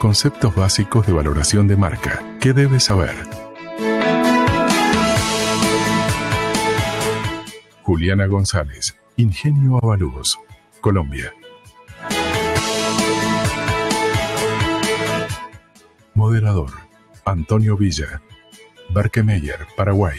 Conceptos básicos de valoración de marca. ¿Qué debes saber? Juliana González, Ingenio Avalúos, Colombia. Moderador, Antonio Villa, Barkemeyer, Paraguay.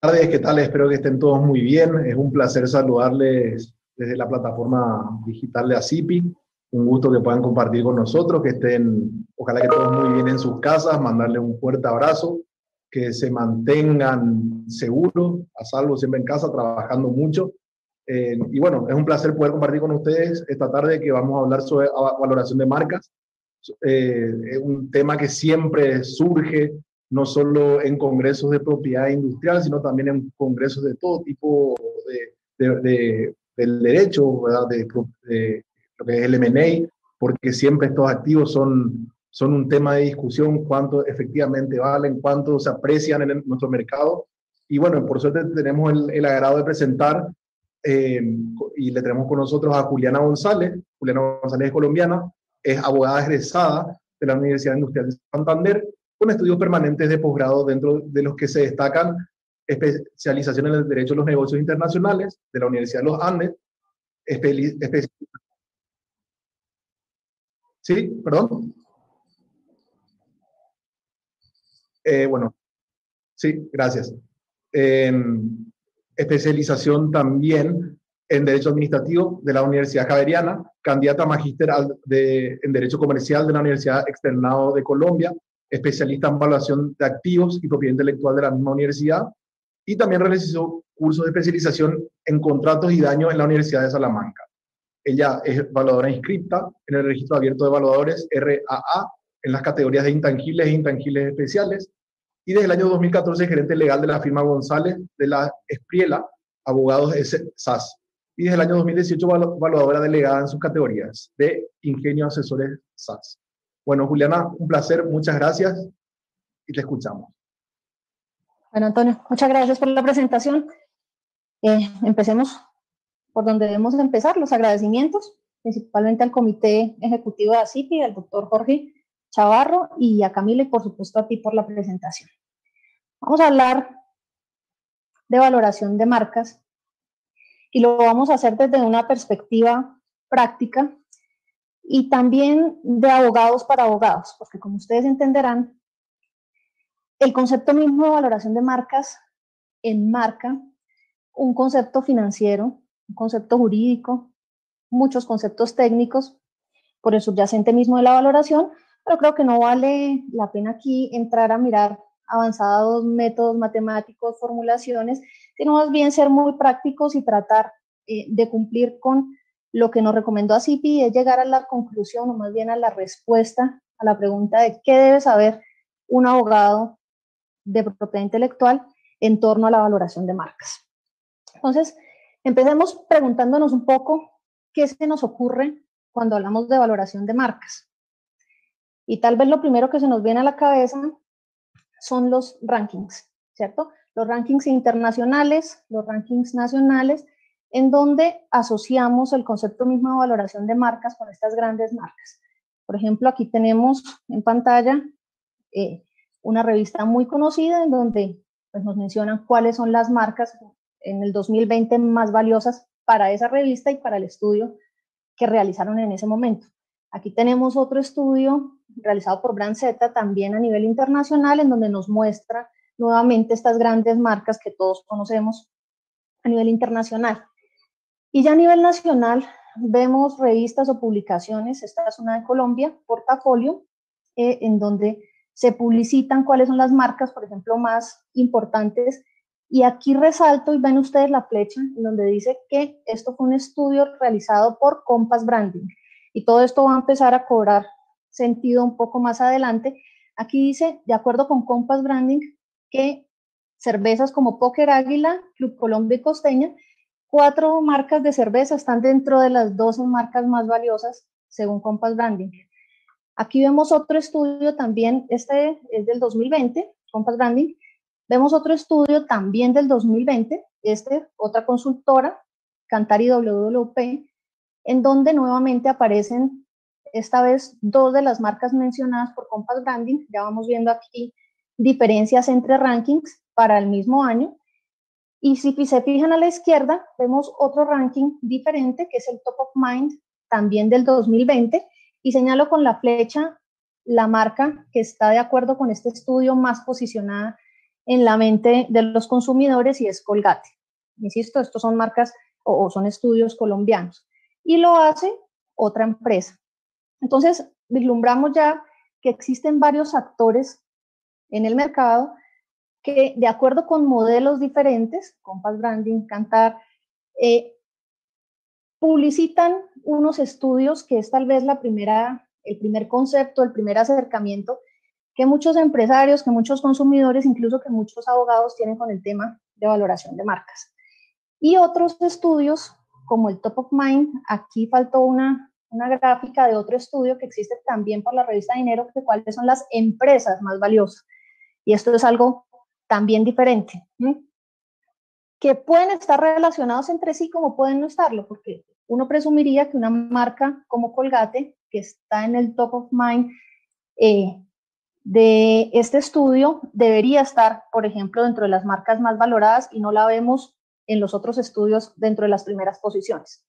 Buenas tardes, ¿qué tal? Espero que estén todos muy bien. Es un placer saludarles desde la plataforma digital de ASIPI. Un gusto que puedan compartir con nosotros, que estén, ojalá que todos muy bien en sus casas, mandarles un fuerte abrazo, que se mantengan seguros, a salvo siempre en casa, trabajando mucho. Y bueno, es un placer poder compartir con ustedes esta tarde que vamos a hablar sobre valoración de marcas. Es un tema que siempre surge, no solo en congresos de propiedad industrial, sino también en congresos de todo tipo del derecho, ¿verdad? De lo que es el M&A, porque siempre estos activos son un tema de discusión, cuánto efectivamente valen, cuánto se aprecian en nuestro mercado. Y bueno, por suerte tenemos el agrado de presentar y le tenemos con nosotros a Juliana González. Juliana González es colombiana, es abogada egresada de la Universidad Industrial de Santander, con estudios permanentes de posgrado, dentro de los que se destacan especialización en el Derecho de los Negocios Internacionales de la Universidad de los Andes. Sí, perdón. Bueno, sí, gracias. Especialización también en Derecho Administrativo de la Universidad Javeriana, candidata a magíster en Derecho Comercial de la Universidad Externado de Colombia, especialista en evaluación de activos y propiedad intelectual de la misma universidad, y también realizó cursos de especialización en contratos y daños en la Universidad de Salamanca. Ella es evaluadora inscripta en el Registro Abierto de Evaluadores, RAA, en las categorías de intangibles e intangibles especiales, y desde el año 2014 gerente legal de la firma González de la Espriela, abogados SAS, y desde el año 2018 evaluadora delegada en sus categorías de Ingenio Asesores SAS. Bueno, Juliana, un placer, muchas gracias y te escuchamos. Bueno, Antonio, muchas gracias por la presentación. Empecemos por donde debemos empezar, los agradecimientos, principalmente al Comité Ejecutivo de ASIPI, al doctor Jorge Chavarro y a Camila, y por supuesto a ti por la presentación. Vamos a hablar de valoración de marcas y lo vamos a hacer desde una perspectiva práctica y también de abogados para abogados, porque como ustedes entenderán, el concepto mismo de valoración de marcas enmarca un concepto financiero, un concepto jurídico, muchos conceptos técnicos por el subyacente mismo de la valoración, pero creo que no vale la pena aquí entrar a mirar avanzados métodos matemáticos, formulaciones, sino más bien ser muy prácticos y tratar de cumplir con lo que nos recomendó ASIPI, es llegar a la conclusión, o más bien a la respuesta a la pregunta de qué debe saber un abogado de propiedad intelectual en torno a la valoración de marcas. Entonces, empecemos preguntándonos un poco qué se nos ocurre cuando hablamos de valoración de marcas. Y tal vez lo primero que se nos viene a la cabeza son los rankings, ¿cierto? Los rankings internacionales, los rankings nacionales, en donde asociamos el concepto mismo de valoración de marcas con estas grandes marcas. Por ejemplo, aquí tenemos en pantalla una revista muy conocida en donde pues, nos mencionan cuáles son las marcas en el 2020 más valiosas para esa revista y para el estudio que realizaron en ese momento. Aquí tenemos otro estudio realizado por Brand Z, también a nivel internacional, en donde nos muestra nuevamente estas grandes marcas que todos conocemos a nivel internacional. Y ya a nivel nacional vemos revistas o publicaciones, esta es una de Colombia, Portafolio, en donde se publicitan cuáles son las marcas, por ejemplo, más importantes. Y aquí resalto, y ven ustedes la flecha, en donde dice que esto fue un estudio realizado por Compass Branding. Y todo esto va a empezar a cobrar sentido un poco más adelante. Aquí dice, de acuerdo con Compass Branding, que cervezas como Póker Águila, Club Colombia y Costeña, 4 marcas de cerveza están dentro de las 12 marcas más valiosas según Compass Branding. Aquí vemos otro estudio también, este es del 2020, Compass Branding. Vemos otro estudio también del 2020, otra consultora, Cantari WWP, en donde nuevamente aparecen esta vez dos de las marcas mencionadas por Compass Branding. Ya vamos viendo aquí diferencias entre rankings para el mismo año. Y si se fijan a la izquierda, vemos otro ranking diferente, que es el Top of Mind, también del 2020, y señalo con la flecha la marca que está de acuerdo con este estudio más posicionada en la mente de los consumidores, y es Colgate. Insisto, estos son marcas o son estudios colombianos. Y lo hace otra empresa. Entonces, vislumbramos ya que existen varios actores en el mercado que, de acuerdo con modelos diferentes, Compass Branding, Kantar, publicitan unos estudios que es tal vez el primer concepto, el primer acercamiento que muchos empresarios, que muchos consumidores, incluso que muchos abogados tienen con el tema de valoración de marcas. Y otros estudios, como el Top of Mind, aquí faltó una gráfica de otro estudio que existe también por la revista Dinero, de cuáles son las empresas más valiosas. Y esto es algo también diferente, que pueden estar relacionados entre sí como pueden no estarlo, porque uno presumiría que una marca como Colgate, que está en el Top of Mind de este estudio, debería estar, por ejemplo, dentro de las marcas más valoradas, y no la vemos en los otros estudios dentro de las primeras posiciones.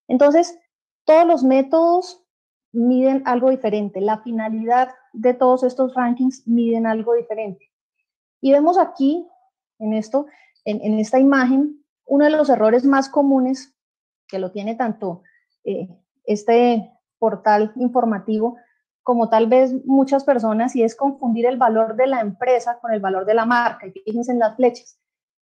Entonces, todos los métodos miden algo diferente, la finalidad de todos estos rankings miden algo diferente. Y vemos aquí, en esta imagen, uno de los errores más comunes, que lo tiene tanto este portal informativo como tal vez muchas personas, y es confundir el valor de la empresa con el valor de la marca. Y fíjense en las flechas.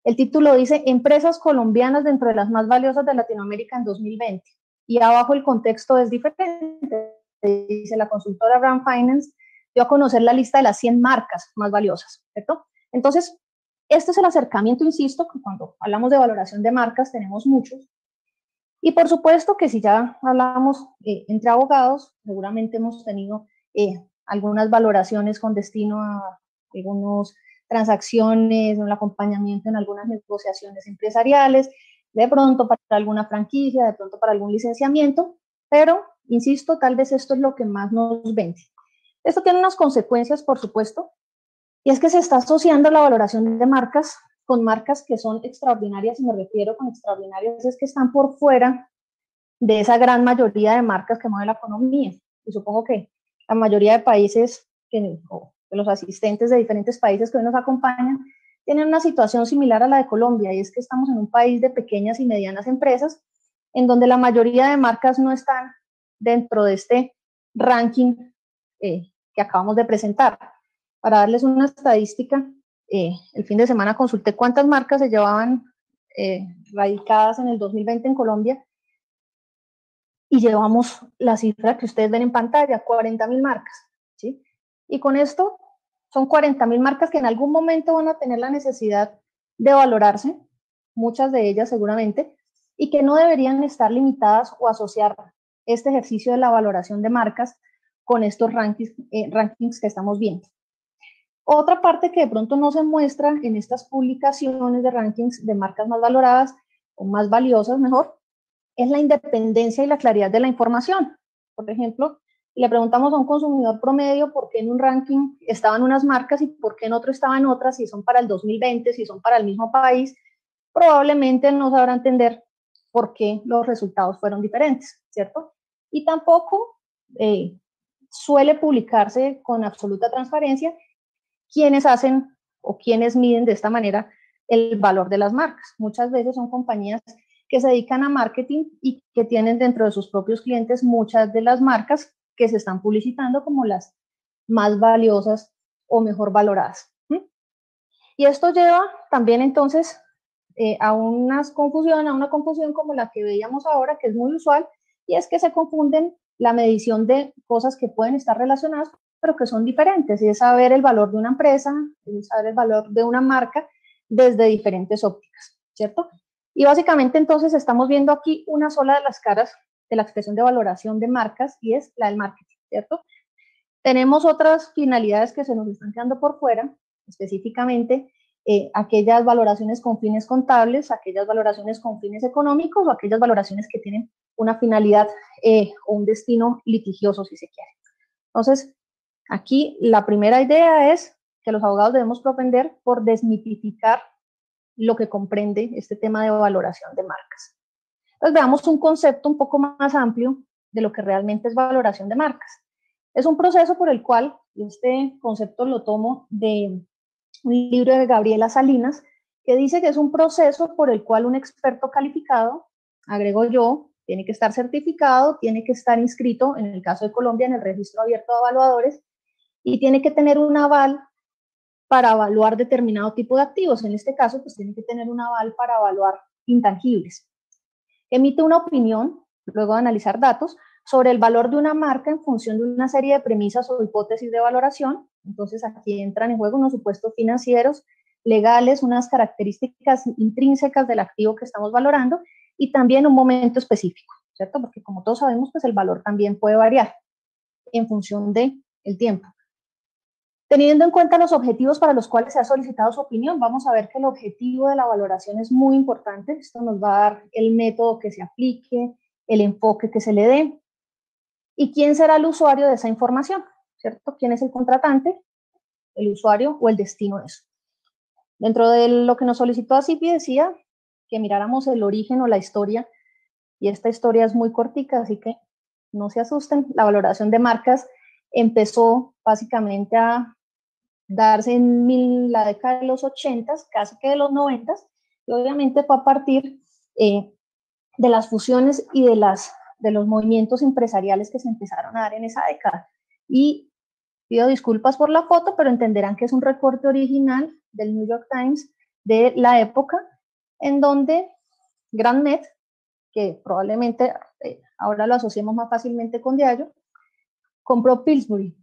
El título dice Empresas colombianas dentro de las más valiosas de Latinoamérica en 2020. Y abajo el contexto es diferente. Dice la consultora Brand Finance dio a conocer la lista de las 100 marcas más valiosas, ¿cierto? Entonces, este es el acercamiento, insisto, que cuando hablamos de valoración de marcas tenemos muchos. Y por supuesto que si ya hablamos entre abogados, seguramente hemos tenido algunas valoraciones con destino a algunas transacciones, un acompañamiento en algunas negociaciones empresariales, de pronto para alguna franquicia, de pronto para algún licenciamiento, pero, insisto, tal vez esto es lo que más nos vende. Esto tiene unas consecuencias, por supuesto, y es que se está asociando la valoración de marcas con marcas que son extraordinarias, y me refiero con extraordinarias es que están por fuera de esa gran mayoría de marcas que mueve la economía. Y supongo que la mayoría de países, o de los asistentes de diferentes países que hoy nos acompañan, tienen una situación similar a la de Colombia, y es que estamos en un país de pequeñas y medianas empresas, en donde la mayoría de marcas no están dentro de este ranking que acabamos de presentar. Para darles una estadística, el fin de semana consulté cuántas marcas se llevaban radicadas en el 2020 en Colombia, y llevamos la cifra que ustedes ven en pantalla, 40.000 marcas, ¿sí? Y con esto son 40.000 marcas que en algún momento van a tener la necesidad de valorarse, muchas de ellas seguramente, y que no deberían estar limitadas o asociar este ejercicio de la valoración de marcas con estos rankings que estamos viendo. Otra parte que de pronto no se muestra en estas publicaciones de rankings de marcas más valoradas o más valiosas, mejor, es la independencia y la claridad de la información. Por ejemplo, le preguntamos a un consumidor promedio por qué en un ranking estaban unas marcas y por qué en otro estaban otras, si son para el 2020, si son para el mismo país, probablemente no sabrá entender por qué los resultados fueron diferentes, ¿cierto? Y tampoco suele publicarse con absoluta transparencia quiénes hacen o quiénes miden de esta manera el valor de las marcas. Muchas veces son compañías que se dedican a marketing y que tienen dentro de sus propios clientes muchas de las marcas que se están publicitando como las más valiosas o mejor valoradas. Y esto lleva también entonces a una confusión como la que veíamos ahora, que es muy usual, y es que se confunden la medición de cosas que pueden estar relacionadas, pero que son diferentes, y es saber el valor de una empresa, es saber el valor de una marca desde diferentes ópticas, ¿cierto? Y básicamente entonces estamos viendo aquí una sola de las caras de la expresión de valoración de marcas, y es la del marketing, ¿cierto? Tenemos otras finalidades que se nos están quedando por fuera, específicamente aquellas valoraciones con fines contables, aquellas valoraciones con fines económicos o aquellas valoraciones que tienen una finalidad o un destino litigioso, si se quiere. Entonces, aquí la primera idea es que los abogados debemos propender por desmitificar lo que comprende este tema de valoración de marcas. Entonces, veamos un concepto un poco más amplio de lo que realmente es valoración de marcas. Es un proceso por el cual, este concepto lo tomo de un libro de Gabriela Salinas, que dice que es un proceso por el cual un experto calificado, agrego yo, tiene que estar certificado, tiene que estar inscrito, en el caso de Colombia, en el registro abierto de evaluadores, y tiene que tener un aval para evaluar determinado tipo de activos. En este caso, pues tiene que tener un aval para evaluar intangibles. Emite una opinión, luego de analizar datos, sobre el valor de una marca en función de una serie de premisas o hipótesis de valoración. Entonces, aquí entran en juego unos supuestos financieros, legales, unas características intrínsecas del activo que estamos valorando y también un momento específico, ¿cierto? Porque como todos sabemos, pues el valor también puede variar en función del tiempo. Teniendo en cuenta los objetivos para los cuales se ha solicitado su opinión, vamos a ver que el objetivo de la valoración es muy importante. Esto nos va a dar el método que se aplique, el enfoque que se le dé y quién será el usuario de esa información, ¿cierto? ¿Quién es el contratante, el usuario o el destino de eso? Dentro de lo que nos solicitó ASIPI decía que miráramos el origen o la historia, y esta historia es muy cortica, así que no se asusten. La valoración de marcas empezó básicamente a darse en la década de los 80, casi que de los 90, y obviamente fue a partir de las fusiones y de los movimientos empresariales que se empezaron a dar en esa década. Y pido disculpas por la foto, pero entenderán que es un recorte original del New York Times de la época, en donde Grant Met, que probablemente ahora lo asociemos más fácilmente con Diageo, compró Pillsbury.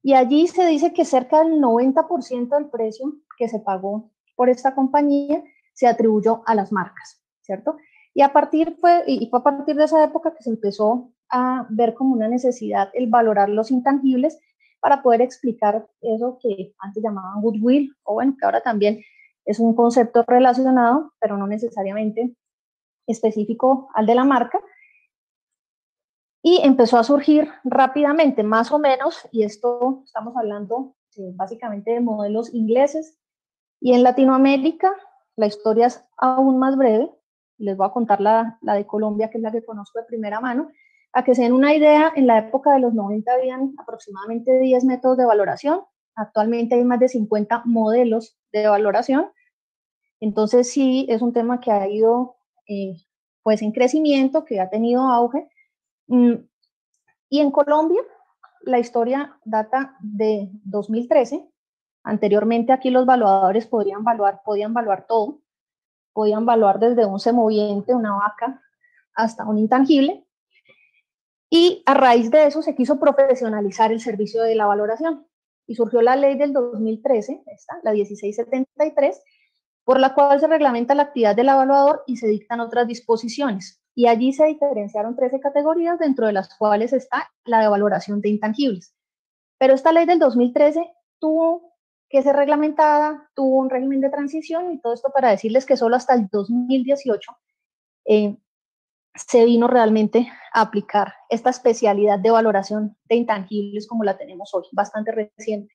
Y allí se dice que cerca del 90% del precio que se pagó por esta compañía se atribuyó a las marcas, ¿cierto? Y fue a partir de esa época que se empezó a ver como una necesidad el valorar los intangibles para poder explicar eso que antes llamaban goodwill, o bueno, que ahora también es un concepto relacionado, pero no necesariamente específico al de la marca. Y empezó a surgir rápidamente, más o menos, y esto estamos hablando básicamente de modelos ingleses, y en Latinoamérica la historia es aún más breve. Les voy a contar la de Colombia, que es la que conozco de primera mano. A que se den una idea, en la época de los 90 habían aproximadamente 10 métodos de valoración, actualmente hay más de 50 modelos de valoración, entonces sí es un tema que ha ido pues en crecimiento, que ha tenido auge. Y en Colombia, la historia data de 2013. Anteriormente aquí los valuadores podían valuar todo. Podían valuar desde un semoviente, una vaca, hasta un intangible. Y a raíz de eso se quiso profesionalizar el servicio de la valoración. Y surgió la ley del 2013, la 1673, por la cual se reglamenta la actividad del evaluador y se dictan otras disposiciones. Y allí se diferenciaron 13 categorías, dentro de las cuales está la de valoración de intangibles. Pero esta ley del 2013 tuvo que ser reglamentada, tuvo un régimen de transición, y todo esto para decirles que solo hasta el 2018 se vino realmente a aplicar esta especialidad de valoración de intangibles como la tenemos hoy, bastante reciente.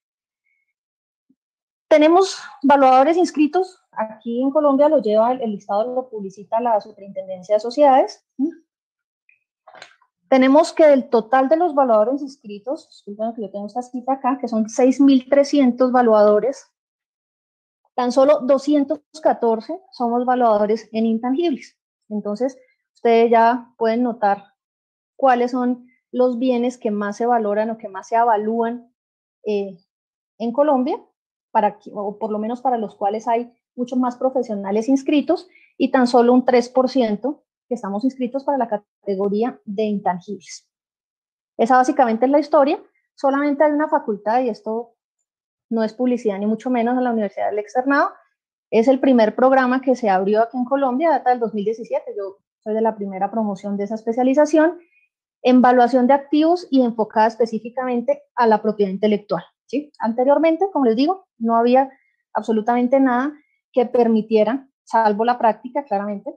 Tenemos valuadores inscritos. Aquí en Colombia lo lleva, el listado lo publicita la Superintendencia de Sociedades. Tenemos que del total de los valuadores inscritos, disculpen que yo tengo esta cita acá, que son 6.300 valuadores, tan solo 214 somos valuadores en intangibles. Entonces, ustedes ya pueden notar cuáles son los bienes que más se valoran o que más se evalúan en Colombia, o por lo menos para los cuales hay muchos más profesionales inscritos, y tan solo un 3% que estamos inscritos para la categoría de intangibles. Esa básicamente es la historia. Solamente hay una facultad, y esto no es publicidad ni mucho menos, en la Universidad del Externado. Es el primer programa que se abrió aquí en Colombia, data del 2017. Yo soy de la primera promoción de esa especialización. en evaluación de activos y enfocada específicamente a la propiedad intelectual, ¿sí? Anteriormente, como les digo, no había absolutamente nada que permitiera, salvo la práctica, claramente,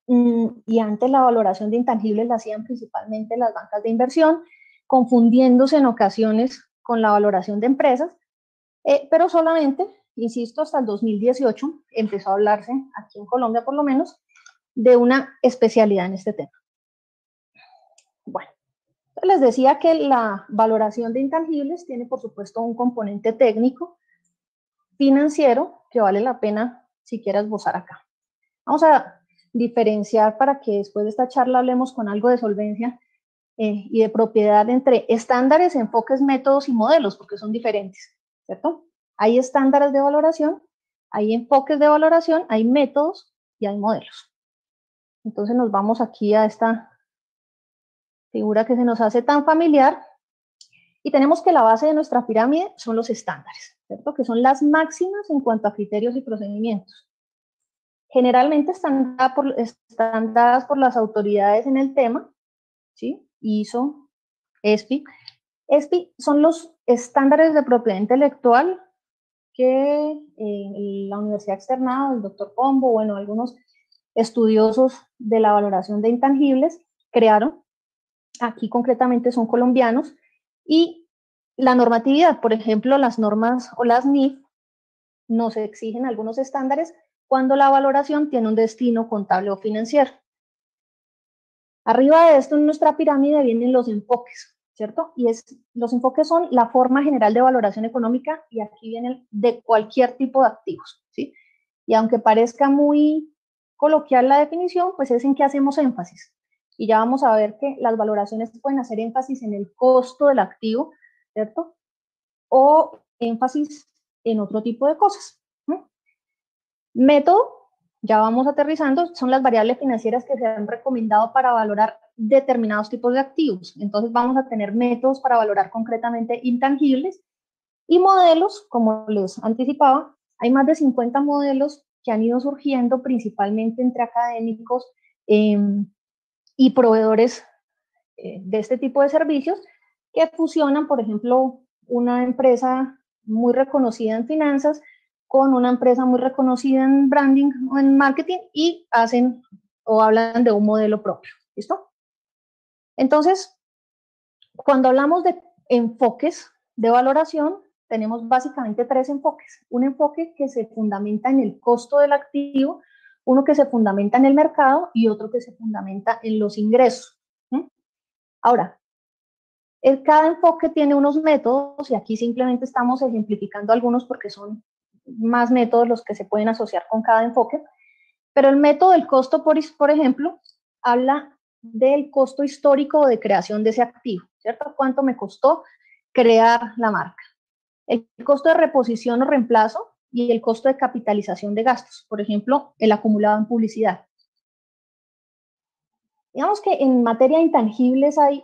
y antes la valoración de intangibles la hacían principalmente las bancas de inversión, confundiéndose en ocasiones con la valoración de empresas, pero solamente, insisto, hasta el 2018 empezó a hablarse, aquí en Colombia por lo menos, de una especialidad en este tema. Bueno, les decía que la valoración de intangibles tiene, por supuesto, un componente técnico, financiero, que vale la pena siquiera esbozar acá. Vamos a diferenciar para que después de esta charla hablemos con algo de solvencia y de propiedad entre estándares, enfoques, métodos y modelos, porque son diferentes, ¿cierto? Hay estándares de valoración, hay enfoques de valoración, hay métodos y hay modelos. Entonces nos vamos aquí a esta figura que se nos hace tan familiar y tenemos que la base de nuestra pirámide son los estándares, ¿cierto? Que son las máximas en cuanto a criterios y procedimientos. Generalmente están dadas por las autoridades en el tema, ¿sí? ISO, ESPI. ESPI son los estándares de propiedad intelectual que la Universidad Externado, el doctor Pombo, bueno, algunos estudiosos de la valoración de intangibles crearon. Aquí concretamente son colombianos. Y la normatividad, por ejemplo, las normas o las NIF nos exigen algunos estándares cuando la valoración tiene un destino contable o financiero. Arriba de esto, en nuestra pirámide, vienen los enfoques, ¿cierto? Y los enfoques son la forma general de valoración económica y aquí vienen de cualquier tipo de activos, ¿sí? Y aunque parezca muy coloquial la definición, pues es en qué hacemos énfasis. Y ya vamos a ver que las valoraciones pueden hacer énfasis en el costo del activo, ¿cierto? O énfasis en otro tipo de cosas. Método, ya vamos aterrizando, son las variables financieras que se han recomendado para valorar determinados tipos de activos. Entonces vamos a tener métodos para valorar concretamente intangibles y modelos, como les anticipaba, hay más de 50 modelos que han ido surgiendo principalmente entre académicos y proveedores de este tipo de servicios que fusionan, por ejemplo, una empresa muy reconocida en finanzas con una empresa muy reconocida en branding o en marketing y hacen o hablan de un modelo propio. ¿Listo? Entonces, cuando hablamos de enfoques de valoración, tenemos básicamente tres enfoques. Un enfoque que se fundamenta en el costo del activo, uno que se fundamenta en el mercado y otro que se fundamenta en los ingresos. Ahora, cada enfoque tiene unos métodos y aquí simplemente estamos ejemplificando algunos porque son más métodos los que se pueden asociar con cada enfoque, pero el método del costo, por ejemplo, habla del costo histórico de creación de ese activo, ¿cierto? ¿Cuánto me costó crear la marca? El costo de reposición o reemplazo y el costo de capitalización de gastos, por ejemplo, el acumulado en publicidad. Digamos que en materia de intangibles hay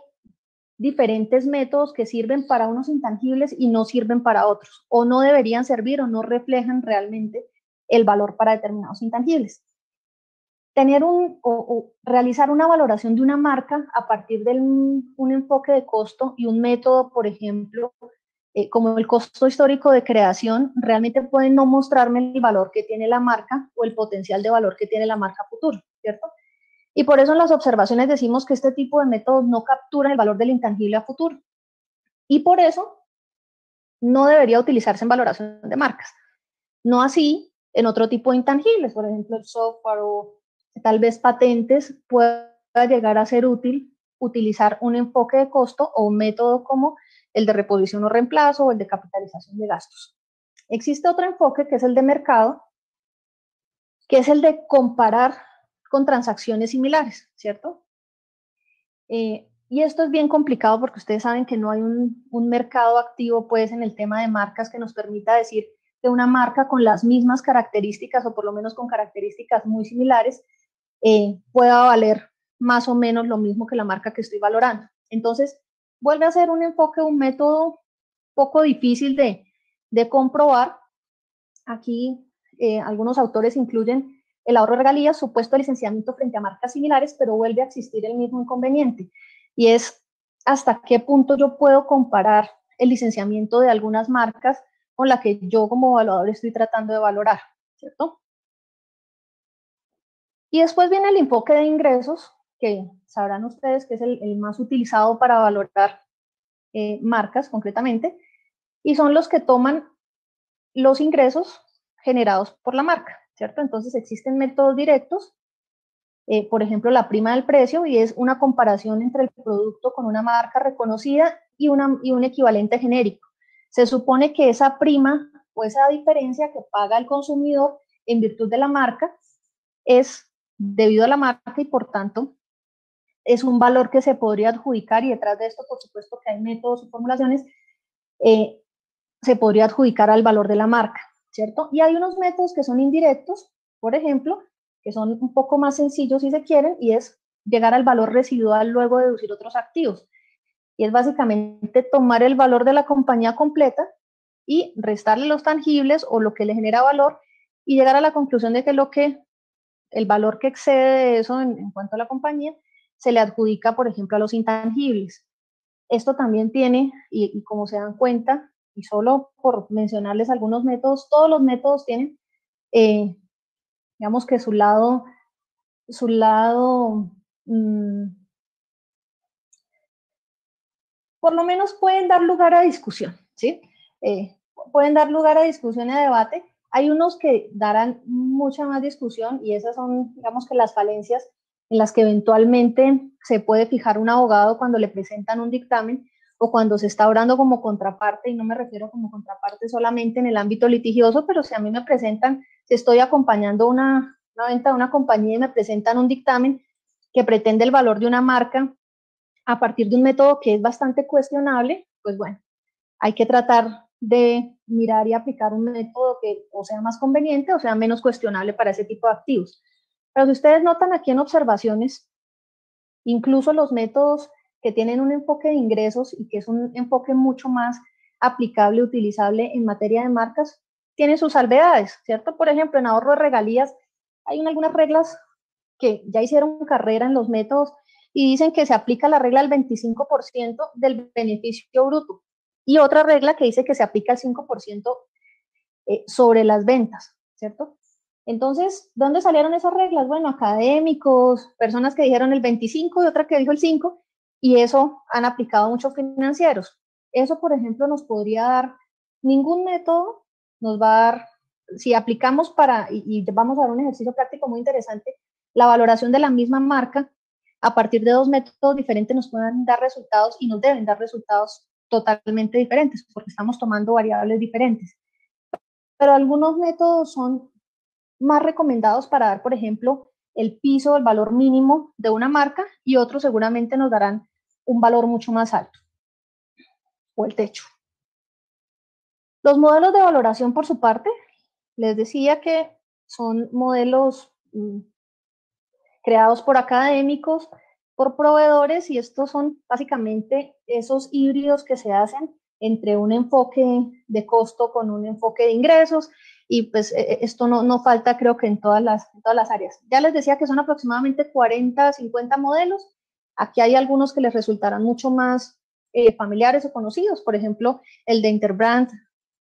diferentes métodos que sirven para unos intangibles y no sirven para otros, o no deberían servir o no reflejan realmente el valor para determinados intangibles. Tener o realizar una valoración de una marca a partir de un enfoque de costo y un método, por ejemplo, como el costo histórico de creación, realmente puede no mostrarme el valor que tiene la marca o el potencial de valor que tiene la marca futuro, ¿cierto? Y por eso en las observaciones decimos que este tipo de métodos no capturan el valor del intangible a futuro. Y por eso no debería utilizarse en valoración de marcas. No así en otro tipo de intangibles, por ejemplo, el software o tal vez patentes, pueda llegar a ser útil utilizar un enfoque de costo o un método como el de reposición o reemplazo o el de capitalización de gastos. Existe otro enfoque que es el de mercado, que es el de comparar con transacciones similares, ¿cierto? Y esto es bien complicado porque ustedes saben que no hay un mercado activo pues en el tema de marcas que nos permita decir que una marca con las mismas características o por lo menos con características muy similares pueda valer más o menos lo mismo que la marca que estoy valorando. Entonces, vuelve a ser un enfoque, un método poco difícil de comprobar. Aquí algunos autores incluyen el ahorro de regalías, supuesto licenciamiento frente a marcas similares, pero vuelve a existir el mismo inconveniente. y es hasta qué punto yo puedo comparar el licenciamiento de algunas marcas con la que yo como evaluador estoy tratando de valorar, ¿cierto? Y después viene el enfoque de ingresos, que sabrán ustedes que es el más utilizado para valorar marcas concretamente, y son los que toman los ingresos generados por la marca, ¿cierto? Entonces existen métodos directos, por ejemplo, la prima del precio, y es una comparación entre el producto con una marca reconocida y un equivalente genérico. Se supone que esa prima o esa diferencia que paga el consumidor en virtud de la marca es debido a la marca y por tanto es un valor que se podría adjudicar, y detrás de esto por supuesto que hay métodos y formulaciones, se podría adjudicar al valor de la marca, ¿cierto? Y hay unos métodos que son indirectos, por ejemplo, que son un poco más sencillos si se quieren, y es llegar al valor residual luego de deducir otros activos. Y es básicamente tomar el valor de la compañía completa y restarle los tangibles o lo que le genera valor y llegar a la conclusión de que el valor que excede de eso en cuanto a la compañía se le adjudica, por ejemplo, a los intangibles. Esto también tiene, y como se dan cuenta, y solo por mencionarles algunos métodos, todos los métodos tienen, digamos que su lado por lo menos pueden dar lugar a discusión, ¿sí? Pueden dar lugar a discusión y a debate. Hay unos que darán mucha más discusión, y esas son, digamos que las falencias en las que eventualmente se puede fijar un abogado cuando le presentan un dictamen o cuando se está obrando como contraparte, y no me refiero como contraparte solamente en el ámbito litigioso, pero si a mí me presentan, si estoy acompañando una venta de una compañía y me presentan un dictamen que pretende el valor de una marca a partir de un método que es bastante cuestionable, pues bueno, hay que tratar de mirar y aplicar un método que o sea más conveniente o sea menos cuestionable para ese tipo de activos. Pero si ustedes notan aquí en observaciones, incluso los métodos que tienen un enfoque de ingresos y que es un enfoque mucho más aplicable, utilizable en materia de marcas, tienen sus salvedades, ¿cierto? Por ejemplo, en ahorro de regalías hay algunas reglas que ya hicieron carrera en los métodos y dicen que se aplica la regla del 25% del beneficio bruto, y otra regla que dice que se aplica el 5% sobre las ventas, ¿cierto? Entonces, ¿dónde salieron esas reglas? Bueno, académicos, personas que dijeron el 25 y otra que dijo el 5, y eso han aplicado muchos financieros. Eso, por ejemplo, nos podría dar, ningún método nos va a dar, si aplicamos y vamos a dar un ejercicio práctico muy interesante, la valoración de la misma marca a partir de dos métodos diferentes nos pueden dar resultados y nos deben dar resultados totalmente diferentes porque estamos tomando variables diferentes. Pero algunos métodos son más recomendados para dar, por ejemplo, el piso, el valor mínimo de una marca, y otros seguramente nos darán un valor mucho más alto, o el techo. Los modelos de valoración, por su parte, les decía que son modelos creados por académicos, por proveedores, y estos son básicamente esos híbridos que se hacen entre un enfoque de costo con un enfoque de ingresos, y pues esto no falta, creo que en todas las áreas. Ya les decía que son aproximadamente 40, 50 modelos. Aquí hay algunos que les resultarán mucho más familiares o conocidos. Por ejemplo, el de Interbrand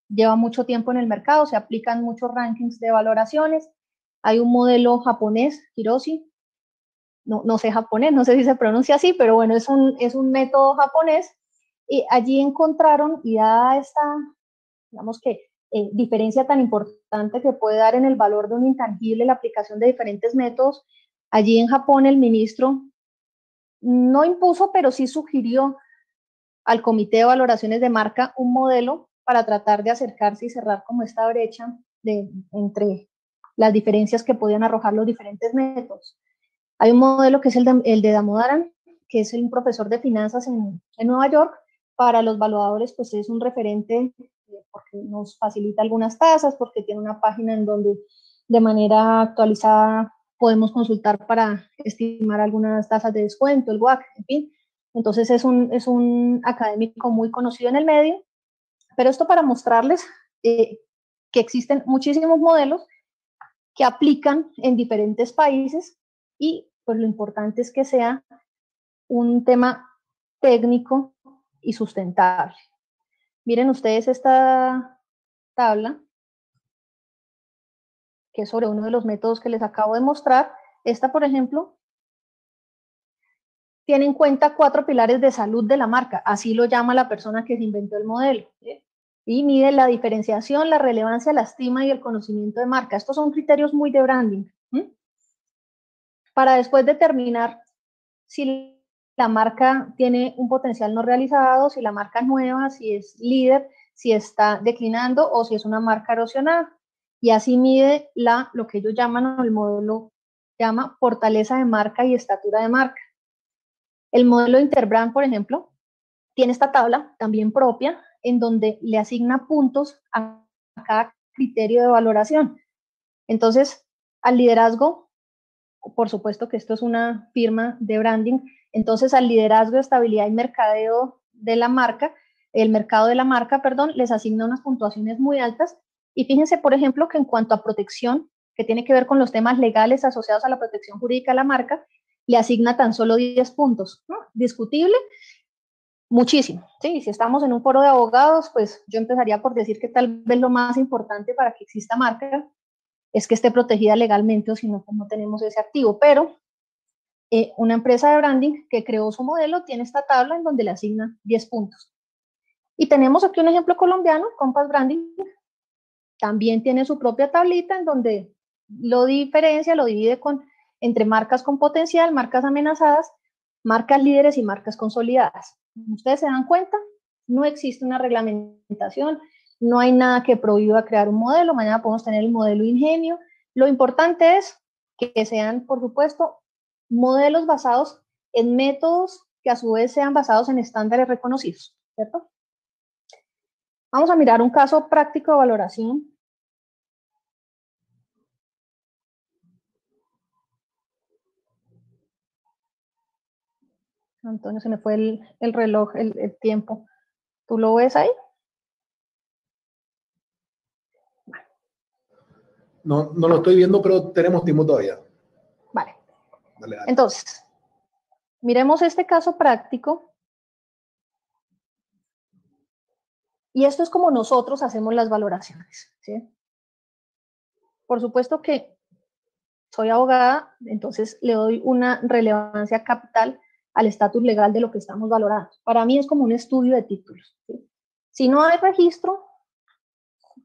lleva mucho tiempo en el mercado, se aplican muchos rankings de valoraciones. Hay un modelo japonés, Hiroshi, no sé japonés, no sé si se pronuncia así, pero bueno, es un método japonés, y allí encontraron, y dada esta, digamos que, diferencia tan importante que puede dar en el valor de un intangible la aplicación de diferentes métodos, allí en Japón el ministro no impuso, pero sí sugirió al Comité de Valoraciones de Marca un modelo para tratar de acercarse y cerrar como esta brecha entre las diferencias que podían arrojar los diferentes métodos. Hay un modelo que es el de Damodaran, que es un profesor de finanzas en Nueva York. Para los valuadores, pues es un referente porque nos facilita algunas tasas, porque tiene una página en donde de manera actualizada podemos consultar para estimar algunas tasas de descuento, el WACC, en fin. Entonces es un académico muy conocido en el medio, pero esto para mostrarles que existen muchísimos modelos que aplican en diferentes países, y pues lo importante es que sea un tema técnico y sustentable. Miren ustedes esta tabla, que es sobre uno de los métodos que les acabo de mostrar. Esta, por ejemplo, tiene en cuenta 4 pilares de salud de la marca, así lo llama la persona que se inventó el modelo, ¿sí? Y mide la diferenciación, la relevancia, la estima y el conocimiento de marca. Estos son criterios muy de branding, ¿sí? Para después determinar si la marca tiene un potencial no realizado, si la marca es nueva, si es líder, si está declinando o si es una marca erosionada. Y así mide lo que ellos llaman, o el modelo llama fortaleza de marca y estatura de marca. El modelo Interbrand, por ejemplo, tiene esta tabla también propia, en donde le asigna puntos a cada criterio de valoración. Entonces, al liderazgo, por supuesto que esto es una firma de branding, entonces al liderazgo, estabilidad y mercadeo de la marca, el mercado de la marca, perdón, les asigna unas puntuaciones muy altas. Y fíjense, por ejemplo, que en cuanto a protección, que tiene que ver con los temas legales asociados a la protección jurídica de la marca, le asigna tan solo 10 puntos. ¿No? Discutible, muchísimo. Sí, si estamos en un foro de abogados, pues yo empezaría por decir que tal vez lo más importante para que exista marca es que esté protegida legalmente, o si no, pues no tenemos ese activo. Pero una empresa de branding que creó su modelo tiene esta tabla en donde le asigna 10 puntos. Y tenemos aquí un ejemplo colombiano, Compass Branding, también tiene su propia tablita en donde lo diferencia, lo divide entre marcas con potencial, marcas amenazadas, marcas líderes y marcas consolidadas. Ustedes se dan cuenta, no existe una reglamentación, no hay nada que prohíba crear un modelo, mañana podemos tener el modelo Ingenio. Lo importante es que sean, por supuesto, modelos basados en métodos que a su vez sean basados en estándares reconocidos, ¿cierto? Vamos a mirar un caso práctico de valoración. Antonio, se me fue el reloj, el tiempo. ¿Tú lo ves ahí? No, no lo estoy viendo, pero tenemos tiempo todavía. Vale. Dale. Entonces, miremos este caso práctico. Y esto es como nosotros hacemos las valoraciones, ¿sí? Por supuesto que soy abogada, entonces le doy una relevancia capital al estatus legal de lo que estamos valorando. Para mí es como un estudio de títulos, ¿sí? Si no hay registro,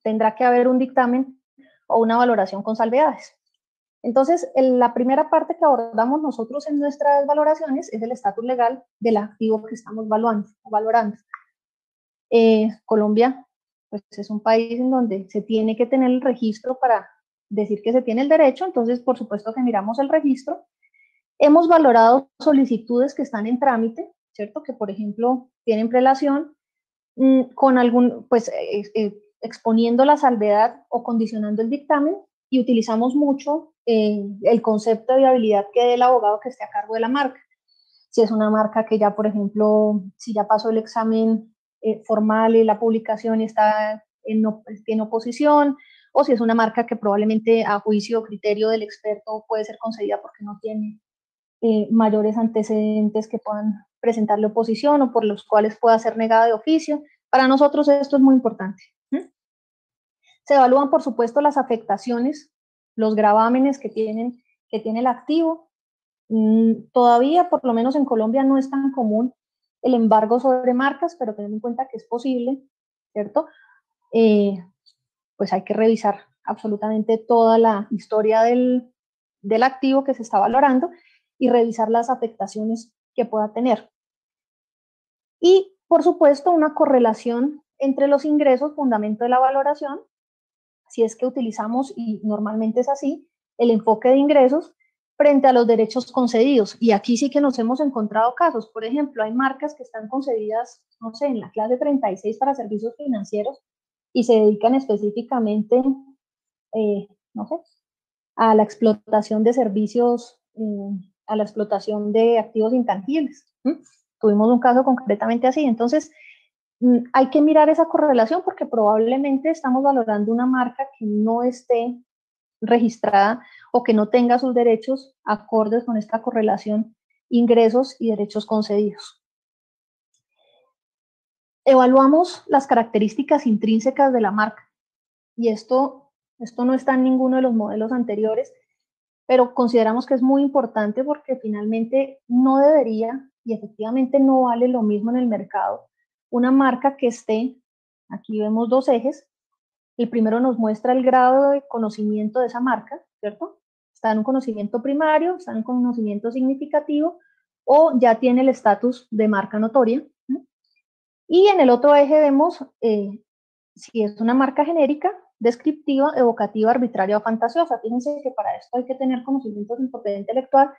tendrá que haber un dictamen o una valoración con salvedades. Entonces, la primera parte que abordamos nosotros en nuestras valoraciones es el estatus legal del activo que estamos valorando. Colombia, pues es un país en donde se tiene que tener el registro para decir que se tiene el derecho, entonces por supuesto que miramos el registro. Hemos valorado solicitudes que están en trámite, ¿cierto? Que por ejemplo tienen prelación con algún, pues exponiendo la salvedad o condicionando el dictamen, y utilizamos mucho el concepto de viabilidad que dé el abogado que esté a cargo de la marca. Si es una marca que ya, por ejemplo, si ya pasó el examen formal y la publicación está en oposición, o si es una marca que probablemente a juicio o criterio del experto puede ser concedida porque no tiene mayores antecedentes que puedan presentarle oposición o por los cuales pueda ser negada de oficio. Para nosotros esto es muy importante. Se evalúan, por supuesto, las afectaciones, los gravámenes que tiene el activo. Todavía, por lo menos en Colombia, no es tan común el embargo sobre marcas, pero teniendo en cuenta que es posible, ¿cierto? Pues hay que revisar absolutamente toda la historia del activo que se está valorando y revisar las afectaciones que pueda tener. Y, por supuesto, una correlación entre los ingresos, fundamento de la valoración, si es que utilizamos, y normalmente es así, el enfoque de ingresos frente a los derechos concedidos. Y aquí sí que nos hemos encontrado casos. Por ejemplo, hay marcas que están concedidas, no sé, en la clase 36 para servicios financieros y se dedican específicamente, no sé, a la explotación de servicios, a la explotación de activos intangibles. Tuvimos un caso concretamente así. Entonces, hay que mirar esa correlación porque probablemente estamos valorando una marca que no esté registrada o que no tenga sus derechos acordes con esta correlación ingresos y derechos concedidos. Evaluamos las características intrínsecas de la marca y esto no está en ninguno de los modelos anteriores, pero consideramos que es muy importante porque finalmente no debería y efectivamente no vale lo mismo en el mercado una marca que esté, aquí vemos dos ejes, el primero nos muestra el grado de conocimiento de esa marca, ¿cierto? Está en un conocimiento primario, está en un conocimiento significativo o ya tiene el estatus de marca notoria. Y en el otro eje vemos si es una marca genérica, descriptiva, evocativa, arbitraria o fantasiosa. Fíjense que para esto hay que tener conocimientos en propiedad intelectual,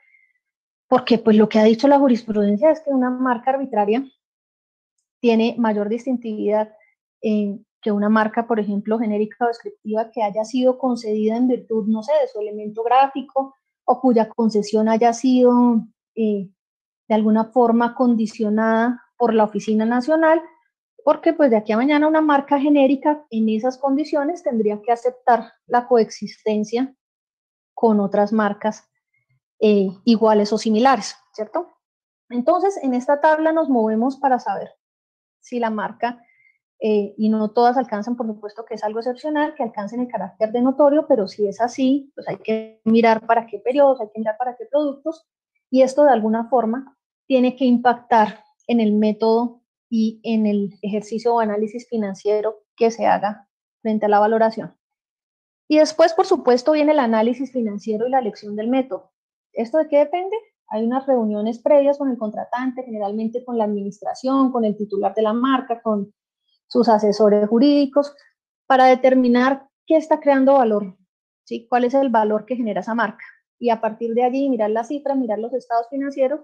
porque pues lo que ha dicho la jurisprudencia es que una marca arbitraria tiene mayor distintividad que una marca, por ejemplo, genérica o descriptiva que haya sido concedida en virtud, no sé, de su elemento gráfico o cuya concesión haya sido de alguna forma condicionada por la Oficina Nacional, porque pues de aquí a mañana una marca genérica en esas condiciones tendría que aceptar la coexistencia con otras marcas iguales o similares, ¿cierto? Entonces, en esta tabla nos movemos para saber si la marca, y no todas alcanzan, por supuesto que es algo excepcional, que alcancen el carácter de notorio, pero si es así, pues hay que mirar para qué periodos, hay que mirar para qué productos, y esto de alguna forma tiene que impactar en el método y en el ejercicio o análisis financiero que se haga frente a la valoración. Y después, por supuesto, viene el análisis financiero y la elección del método. ¿Esto de qué depende? Hay unas reuniones previas con el contratante, generalmente con la administración, con el titular de la marca, con sus asesores jurídicos, para determinar qué está creando valor, ¿sí? ¿Cuál es el valor que genera esa marca? Y a partir de allí mirar las cifras, mirar los estados financieros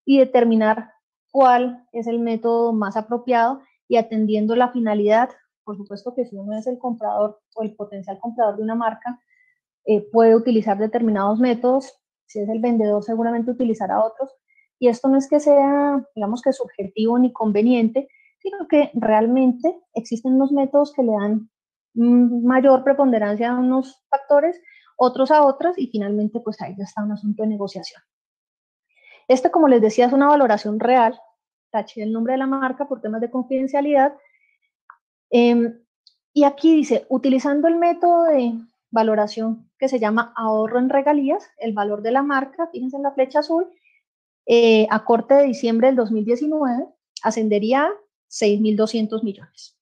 y determinar cuál es el método más apropiado y atendiendo la finalidad. Por supuesto que si uno es el comprador o el potencial comprador de una marca, puede utilizar determinados métodos, si es el vendedor seguramente utilizará otros, y esto no es que sea, digamos que subjetivo ni conveniente, sino que realmente existen unos métodos que le dan mayor preponderancia a unos factores, otros a otros, y finalmente pues ahí ya está un asunto de negociación. Este, como les decía, es una valoración real, taché el nombre de la marca por temas de confidencialidad, y aquí dice, utilizando el método de valoración que se llama ahorro en regalías, el valor de la marca, fíjense en la flecha azul, a corte de diciembre del 2019, ascendería a 6.200 millones.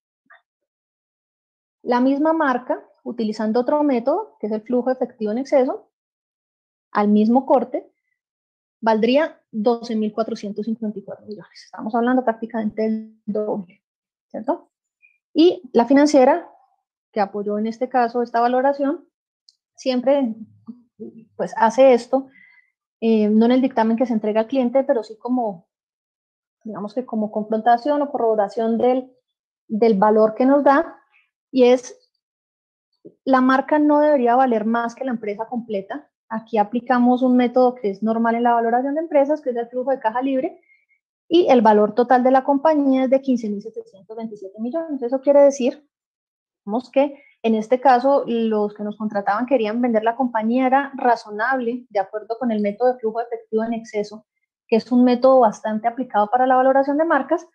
La misma marca, utilizando otro método, que es el flujo efectivo en exceso, al mismo corte, valdría 12.454 millones. Estamos hablando prácticamente del doble, ¿cierto? Y la financiera, que apoyó en este caso esta valoración, siempre pues hace esto, no en el dictamen que se entrega al cliente, pero sí como, digamos que como confrontación o corroboración del valor que nos da, y es, la marca no debería valer más que la empresa completa. Aquí aplicamos un método que es normal en la valoración de empresas, que es el flujo de caja libre, y el valor total de la compañía es de 15.727 millones. Eso quiere decir, digamos que en este caso los que nos contrataban querían vender la compañía, era razonable, de acuerdo con el método de flujo efectivo en exceso, que es un método bastante aplicado para la valoración de marcas,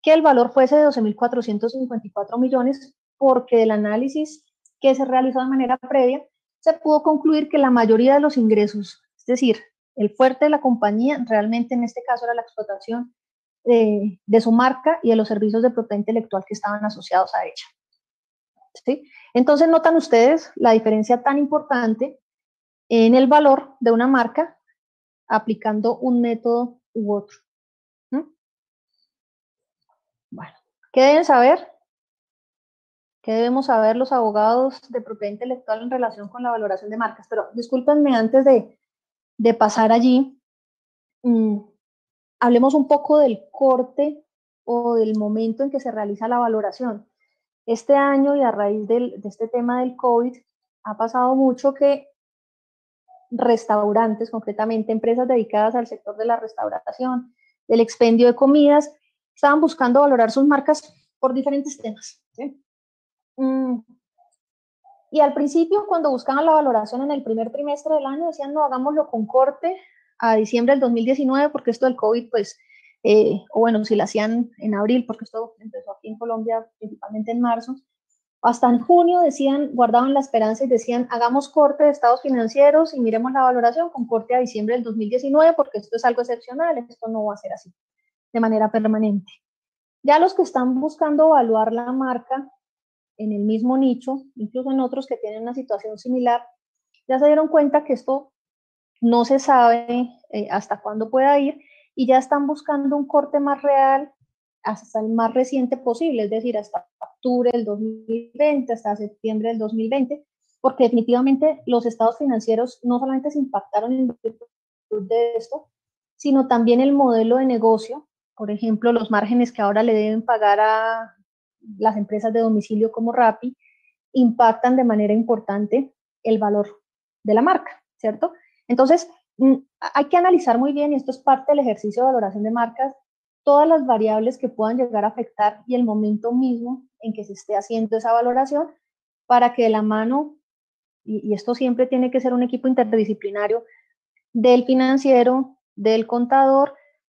que el valor fuese de 12.454 millones, porque del análisis que se realizó de manera previa, se pudo concluir que la mayoría de los ingresos, es decir, el fuerte de la compañía, realmente en este caso era la explotación de su marca y de los servicios de propiedad intelectual que estaban asociados a ella. ¿Sí? Entonces notan ustedes la diferencia tan importante en el valor de una marca aplicando un método u otro. Bueno, ¿qué deben saber? ¿Qué debemos saber los abogados de propiedad intelectual en relación con la valoración de marcas? Pero discúlpenme, antes de pasar allí, hablemos un poco del corte o del momento en que se realiza la valoración. Este año y a raíz de este tema del COVID, ha pasado mucho que restaurantes, concretamente empresas dedicadas al sector de la restauración, del expendio de comidas, estaban buscando valorar sus marcas por diferentes temas, ¿sí? Y al principio, cuando buscaban la valoración en el primer trimestre del año, decían, no, hagámoslo con corte a diciembre del 2019, porque esto del COVID, pues, o bueno, si la hacían en abril, porque esto empezó aquí en Colombia principalmente en marzo, hasta en junio decían, guardaban la esperanza y decían, hagamos corte de estados financieros y miremos la valoración con corte a diciembre del 2019, porque esto es algo excepcional, esto no va a ser así de manera permanente. Ya los que están buscando evaluar la marca en el mismo nicho, incluso en otros que tienen una situación similar, ya se dieron cuenta que esto no se sabe hasta cuándo pueda ir y ya están buscando un corte más real hasta el más reciente posible, es decir, hasta octubre del 2020, hasta septiembre del 2020, porque definitivamente los estados financieros no solamente se impactaron en virtud de esto, sino también el modelo de negocio, por ejemplo, los márgenes que ahora le deben pagar a las empresas de domicilio como Rappi, impactan de manera importante el valor de la marca, ¿cierto? Entonces, hay que analizar muy bien, y esto es parte del ejercicio de valoración de marcas, todas las variables que puedan llegar a afectar y el momento mismo en que se esté haciendo esa valoración para que de la mano, y esto siempre tiene que ser un equipo interdisciplinario, del financiero, del contador,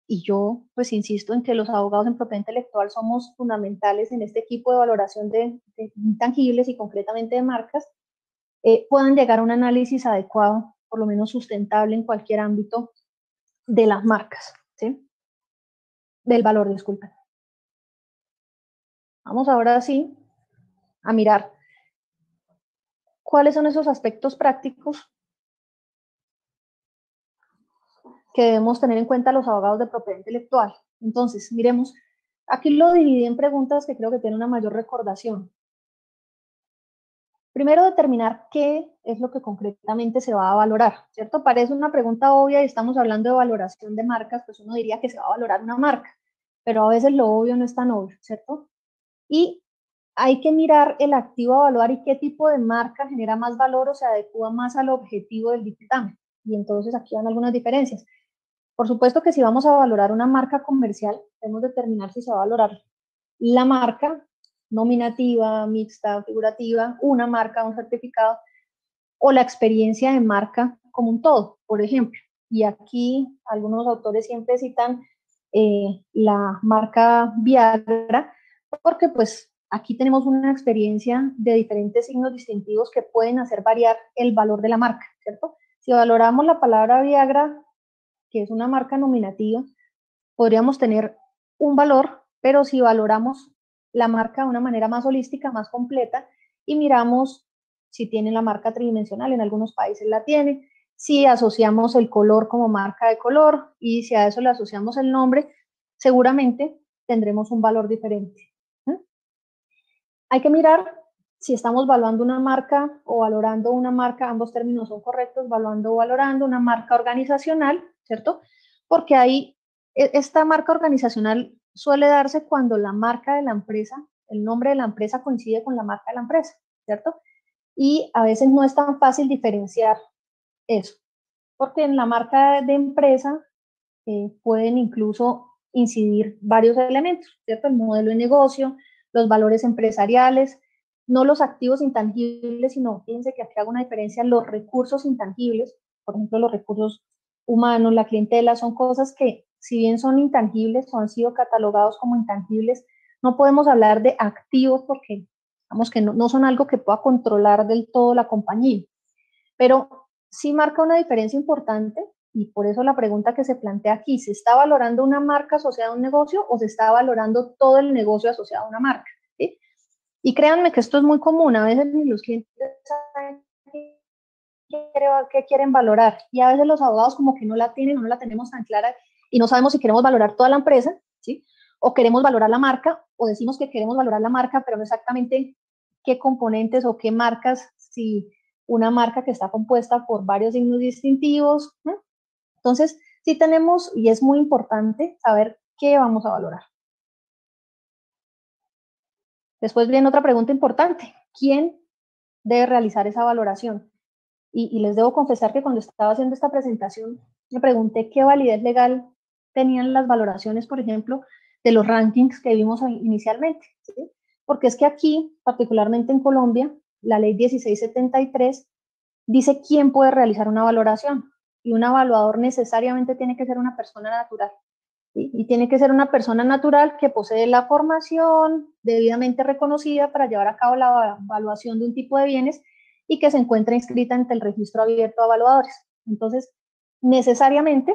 y yo pues insisto en que los abogados en propiedad intelectual somos fundamentales en este equipo de valoración de intangibles y concretamente de marcas, puedan llegar a un análisis adecuado, por lo menos sustentable en cualquier ámbito de las marcas, ¿sí? Del valor, disculpen. Vamos ahora sí a mirar cuáles son esos aspectos prácticos que debemos tener en cuenta los abogados de propiedad intelectual. Entonces, miremos, aquí lo dividí en preguntas que creo que tienen una mayor recordación. Primero, determinar qué es lo que concretamente se va a valorar, ¿cierto? Parece una pregunta obvia y estamos hablando de valoración de marcas, pues uno diría que se va a valorar una marca, pero a veces lo obvio no es tan obvio, ¿cierto? Y hay que mirar el activo a evaluar y qué tipo de marca genera más valor o se adecua más al objetivo del dictamen. Y entonces aquí van algunas diferencias. Por supuesto que si vamos a valorar una marca comercial, debemos determinar si se va a valorar la marca nominativa, mixta, figurativa, una marca, un certificado, o la experiencia de marca como un todo, por ejemplo. Y aquí algunos autores siempre citan la marca Viagra, porque pues aquí tenemos una experiencia de diferentes signos distintivos que pueden hacer variar el valor de la marca, ¿cierto? Si valoramos la palabra Viagra, que es una marca nominativa, podríamos tener un valor, pero si valoramos la marca de una manera más holística, más completa, y miramos si tiene la marca tridimensional, en algunos países la tiene, si asociamos el color como marca de color y si a eso le asociamos el nombre, seguramente tendremos un valor diferente. Hay que mirar si estamos evaluando una marca o valorando una marca, ambos términos son correctos, evaluando o valorando una marca organizacional, ¿cierto? Porque ahí esta marca organizacional suele darse cuando la marca de la empresa, el nombre de la empresa coincide con la marca de la empresa, ¿cierto? Y a veces no es tan fácil diferenciar eso, porque en la marca de empresa pueden incluso incidir varios elementos, ¿cierto? El modelo de negocio, los valores empresariales, no los activos intangibles, sino, fíjense que aquí hago una diferencia, los recursos intangibles, por ejemplo, los recursos humanos, la clientela, son cosas que, si bien son intangibles o han sido catalogados como intangibles, no podemos hablar de activos porque, digamos que no son algo que pueda controlar del todo la compañía. Pero sí marca una diferencia importante y por eso la pregunta que se plantea aquí, ¿se está valorando una marca asociada a un negocio o se está valorando todo el negocio asociado a una marca? ¿Sí? Y créanme que esto es muy común, a veces los clientes saben qué quieren valorar y a veces los abogados como que no la tienen, no la tenemos tan clara y no sabemos si queremos valorar toda la empresa, ¿sí? O queremos valorar la marca o decimos que queremos valorar la marca, pero no exactamente qué componentes o qué marcas, si una marca que está compuesta por varios signos distintivos, ¿no? Entonces, sí tenemos, y es muy importante saber qué vamos a valorar. Después viene otra pregunta importante, ¿quién debe realizar esa valoración? Y les debo confesar que cuando estaba haciendo esta presentación, me pregunté qué validez legal tenían las valoraciones, por ejemplo, de los rankings que vimos inicialmente, ¿sí? Porque es que aquí, particularmente en Colombia, la ley 1673 dice quién puede realizar una valoración y un evaluador necesariamente tiene que ser una persona natural. ¿sí? Y tiene que ser una persona natural que posee la formación debidamente reconocida para llevar a cabo la evaluación de un tipo de bienes y que se encuentra inscrita ante el registro abierto de evaluadores. Entonces, necesariamente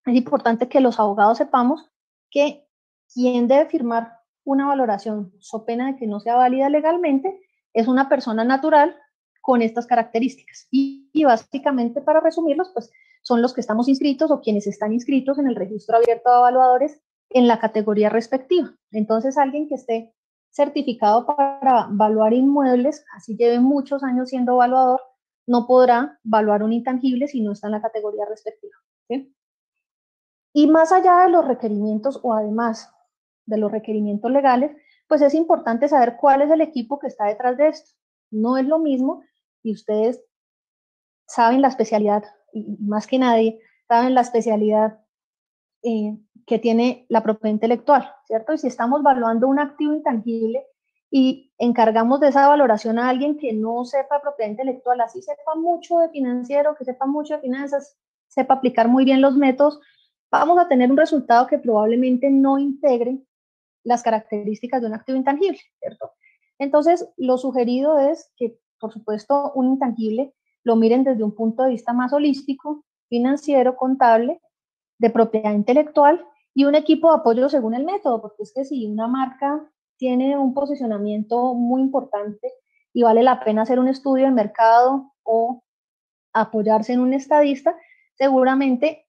es importante que los abogados sepamos que quien debe firmar una valoración, so pena de que no sea válida legalmente, es una persona natural con estas características. Y básicamente, para resumirlos, pues son los que estamos inscritos o quienes están inscritos en el registro abierto de evaluadores en la categoría respectiva. Entonces, alguien que esté certificado para evaluar inmuebles, así lleve muchos años siendo evaluador, no podrá evaluar un intangible si no está en la categoría respectiva, ¿sí? Y más allá de los requerimientos o además de los requerimientos legales, pues es importante saber cuál es el equipo que está detrás de esto. No es lo mismo, y ustedes saben la especialidad, y más que nadie, saben la especialidad que tiene la propiedad intelectual, ¿cierto? Y si estamos evaluando un activo intangible y encargamos de esa valoración a alguien que no sepa propiedad intelectual, así sepa mucho de financiero, que sepa mucho de finanzas, sepa aplicar muy bien los métodos, vamos a tener un resultado que probablemente no integre las características de un activo intangible, ¿cierto? Entonces, lo sugerido es que, por supuesto, un intangible lo miren desde un punto de vista más holístico, financiero, contable, de propiedad intelectual y un equipo de apoyo según el método, porque es que si una marca tiene un posicionamiento muy importante y vale la pena hacer un estudio de mercado o apoyarse en un estadista, seguramente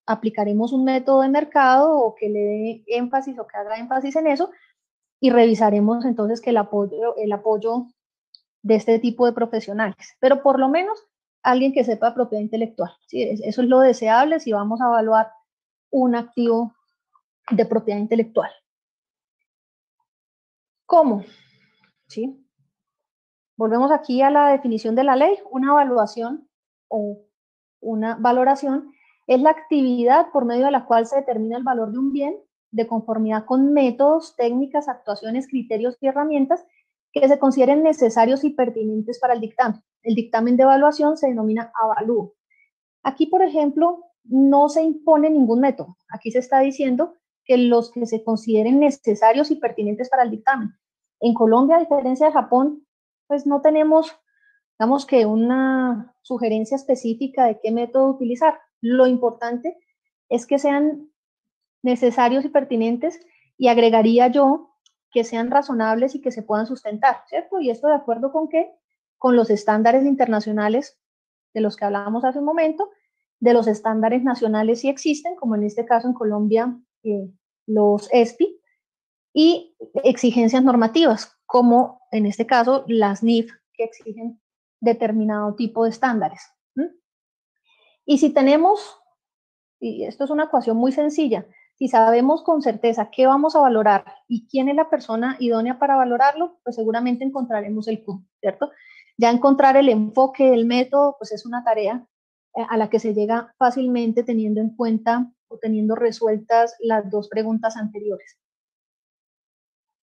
aplicaremos un método de mercado o que le dé énfasis o que haga énfasis en eso y revisaremos entonces que el apoyo de este tipo de profesionales, pero por lo menos alguien que sepa propiedad intelectual. ¿Sí? Eso es lo deseable si vamos a evaluar un activo de propiedad intelectual. ¿Cómo? ¿Sí? Volvemos aquí a la definición de la ley. Una evaluación o una valoración es la actividad por medio de la cual se determina el valor de un bien de conformidad con métodos, técnicas, actuaciones, criterios y herramientas que se consideren necesarios y pertinentes para el dictamen. El dictamen de evaluación se denomina avalúo. Aquí, por ejemplo, no se impone ningún método. Aquí se está diciendo que los que se consideren necesarios y pertinentes para el dictamen. En Colombia, a diferencia de Japón, pues no tenemos, digamos que una sugerencia específica de qué método utilizar. Lo importante es que sean necesarios y pertinentes y agregaría yo que sean razonables y que se puedan sustentar, ¿cierto? Y esto de acuerdo con qué? Con los estándares internacionales de los que hablábamos hace un momento, de los estándares nacionales sí existen, como en este caso en Colombia, los ESPI, y exigencias normativas, como en este caso las NIF, que exigen determinado tipo de estándares. Y si tenemos, y esto es una ecuación muy sencilla, si sabemos con certeza qué vamos a valorar y quién es la persona idónea para valorarlo, pues seguramente encontraremos el cómo, ¿cierto? Ya encontrar el enfoque del método, pues es una tarea a la que se llega fácilmente teniendo en cuenta o teniendo resueltas las dos preguntas anteriores.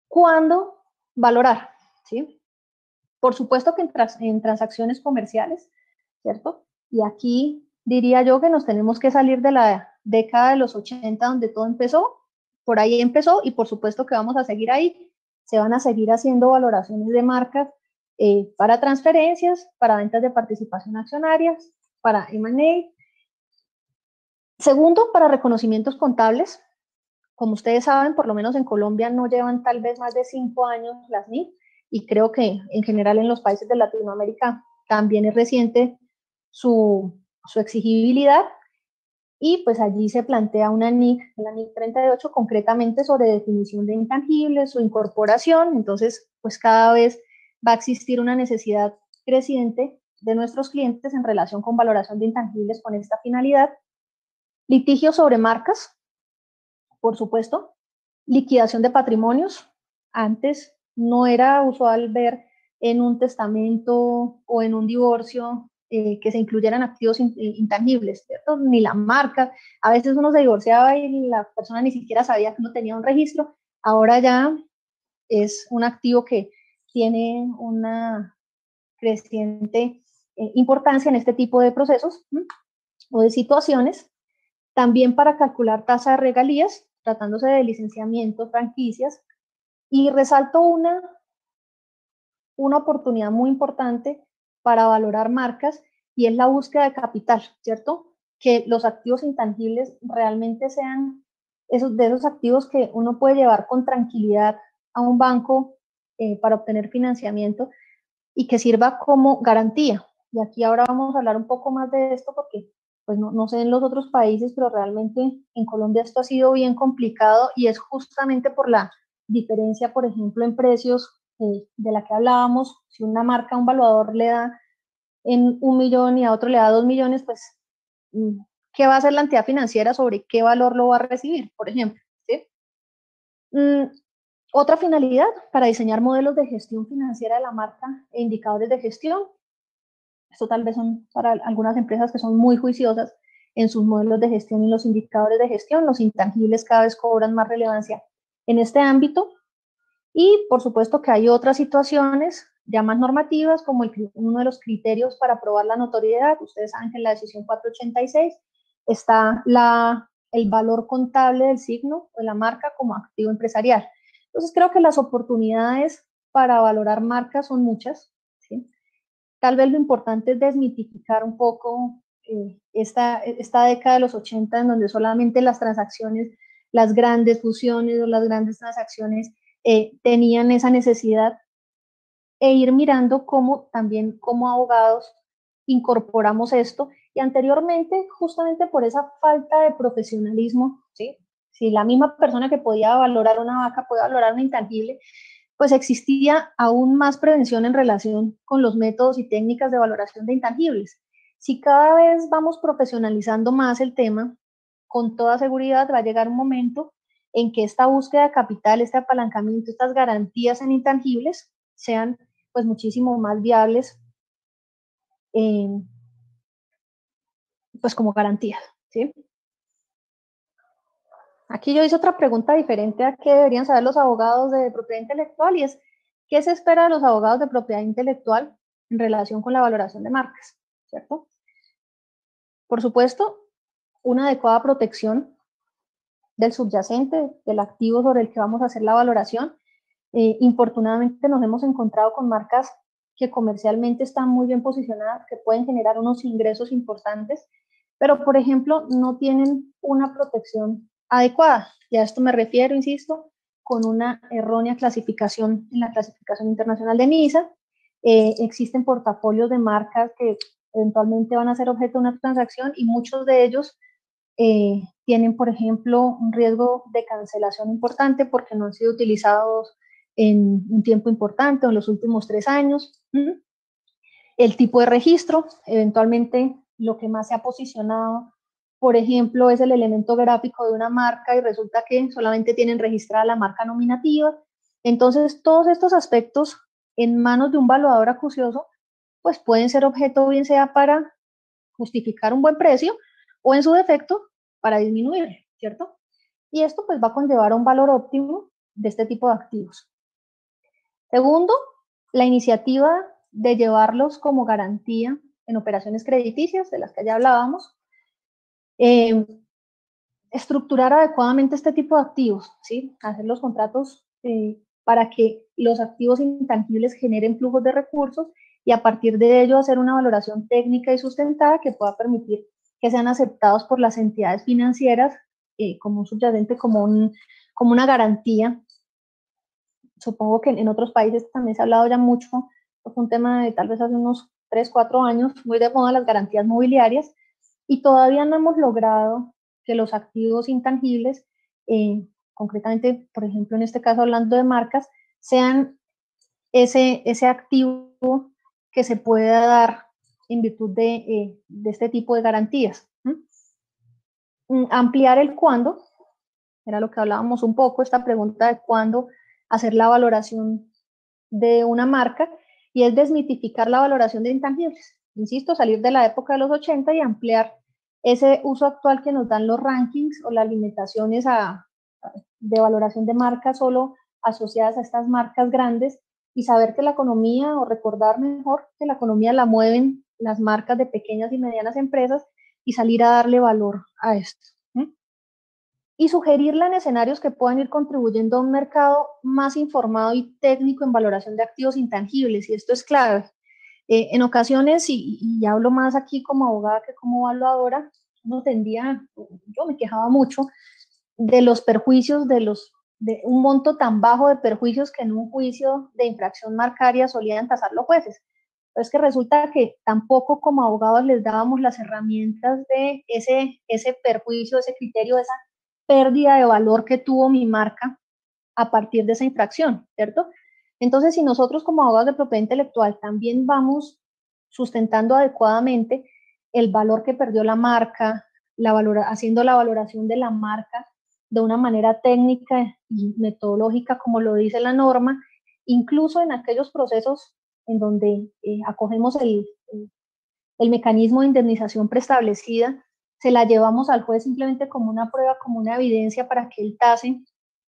¿Cuándo valorar? ¿Sí? Por supuesto que en transacciones comerciales, ¿cierto? Y aquí diría yo que nos tenemos que salir de la década de los 80 donde todo empezó, por ahí empezó y por supuesto que vamos a seguir ahí. Se van a seguir haciendo valoraciones de marcas para transferencias, para ventas de participación accionarias, para M&A. Segundo, para reconocimientos contables. Como ustedes saben, por lo menos en Colombia no llevan tal vez más de 5 años las NIF y creo que en general en los países de Latinoamérica también es reciente su exigibilidad y pues allí se plantea una NIC, la NIC 38, concretamente sobre definición de intangibles, su incorporación, entonces pues cada vez va a existir una necesidad creciente de nuestros clientes en relación con valoración de intangibles con esta finalidad. Litigio sobre marcas, por supuesto, liquidación de patrimonios. Antes no era usual ver en un testamento o en un divorcio que se incluyeran activos intangibles, ¿cierto? Ni la marca. A veces uno se divorciaba y la persona ni siquiera sabía que no tenía un registro. Ahora ya es un activo que tiene una creciente importancia en este tipo de procesos o de situaciones. también para calcular tasa de regalías, tratándose de licenciamiento, franquicias, y resalto una oportunidad muy importante para valorar marcas, y es la búsqueda de capital, ¿cierto? Que los activos intangibles realmente sean de esos activos que uno puede llevar con tranquilidad a un banco para obtener financiamiento y que sirva como garantía. Y aquí ahora vamos a hablar un poco más de esto porque pues no sé en los otros países, pero realmente en Colombia esto ha sido bien complicado, y es justamente por la diferencia, por ejemplo, en precios de la que hablábamos. Si una marca, un valuador le da en 1 millón y a otro le da 2 millones, pues ¿qué va a hacer la entidad financiera sobre qué valor lo va a recibir, por ejemplo? ¿Sí? Otra finalidad, para diseñar modelos de gestión financiera de la marca e indicadores de gestión. Esto tal vez son para algunas empresas que son muy juiciosas en sus modelos de gestión y los indicadores de gestión. Los intangibles cada vez cobran más relevancia en este ámbito. Y por supuesto que hay otras situaciones ya más normativas, como uno de los criterios para probar la notoriedad. Ustedes saben que en la decisión 486 está el valor contable del signo de la marca como activo empresarial. Entonces creo que las oportunidades para valorar marcas son muchas, ¿sí? Tal vez lo importante es desmitificar un poco esta década de los 80, en donde solamente las transacciones, las grandes fusiones o las grandes transacciones tenían esa necesidad, e ir mirando cómo también como abogados incorporamos esto. Y anteriormente, justamente por esa falta de profesionalismo, ¿sí? Si la misma persona que podía valorar una vaca puede valorar un intangible, pues existía aún más prevención en relación con los métodos y técnicas de valoración de intangibles. Si cada vez vamos profesionalizando más el tema, con toda seguridad va a llegar un momento en que esta búsqueda de capital, este apalancamiento, estas garantías en intangibles sean pues muchísimo más viables pues como garantías, ¿sí? Aquí yo hice otra pregunta diferente a qué deberían saber los abogados de propiedad intelectual, y es ¿qué se espera de los abogados de propiedad intelectual en relación con la valoración de marcas? ¿Cierto? Por supuesto, una adecuada protección del subyacente, del activo sobre el que vamos a hacer la valoración. Infortunadamente nos hemos encontrado con marcas que comercialmente están muy bien posicionadas, que pueden generar unos ingresos importantes, pero por ejemplo no tienen una protección adecuada. Y a esto me refiero, insisto, con una errónea clasificación en la clasificación internacional de NISA. Existen portafolios de marcas que eventualmente van a ser objeto de una transacción, y muchos de ellos tienen, por ejemplo, un riesgo de cancelación importante porque no han sido utilizados en un tiempo importante o en los últimos 3 años. El tipo de registro, eventualmente lo que más se ha posicionado, por ejemplo, es el elemento gráfico de una marca y resulta que solamente tienen registrada la marca nominativa. Entonces, todos estos aspectos en manos de un valuador acucioso, pues pueden ser objeto bien sea para justificar un buen precio o en su defecto para disminuir, ¿cierto? Y esto pues va a conllevar a un valor óptimo de este tipo de activos. Segundo, la iniciativa de llevarlos como garantía en operaciones crediticias, de las que ya hablábamos. Estructurar adecuadamente este tipo de activos, ¿sí? Hacer los contratos para que los activos intangibles generen flujos de recursos, y a partir de ello hacer una valoración técnica y sustentada que pueda permitir que sean aceptados por las entidades financieras como un subyacente, como una garantía. Supongo que en otros países también se ha hablado ya mucho, fue un tema de tal vez hace unos 3, 4 años, muy de moda las garantías mobiliarias, y todavía no hemos logrado que los activos intangibles, concretamente, por ejemplo, en este caso hablando de marcas, sean ese activo que se pueda dar en virtud de este tipo de garantías. Ampliar el cuándo, era lo que hablábamos un poco, esta pregunta de cuándo hacer la valoración de una marca, y es desmitificar la valoración de intangibles. Insisto, salir de la época de los 80 y ampliar ese uso actual que nos dan los rankings o las limitaciones de valoración de marcas solo asociadas a estas marcas grandes, y saber que la economía, o recordar mejor, que la economía la mueven las marcas de pequeñas y medianas empresas, y salir a darle valor a esto. y sugerirla en escenarios que puedan ir contribuyendo a un mercado más informado y técnico en valoración de activos intangibles, y esto es clave. En ocasiones, y hablo más aquí como abogada que como evaluadora, yo me quejaba mucho de los perjuicios, de un monto tan bajo de perjuicios que en un juicio de infracción marcaria solían tasar los jueces. Pero es que resulta que tampoco como abogados les dábamos las herramientas de ese perjuicio, ese criterio, esa pérdida de valor que tuvo mi marca a partir de esa infracción, ¿cierto? Entonces, si nosotros como abogados de propiedad intelectual también vamos sustentando adecuadamente el valor que perdió la marca, haciendo la valoración de la marca de una manera técnica y metodológica, como lo dice la norma, incluso en aquellos procesos en donde acogemos el mecanismo de indemnización preestablecida, se la llevamos al juez simplemente como una prueba, como una evidencia para que él tase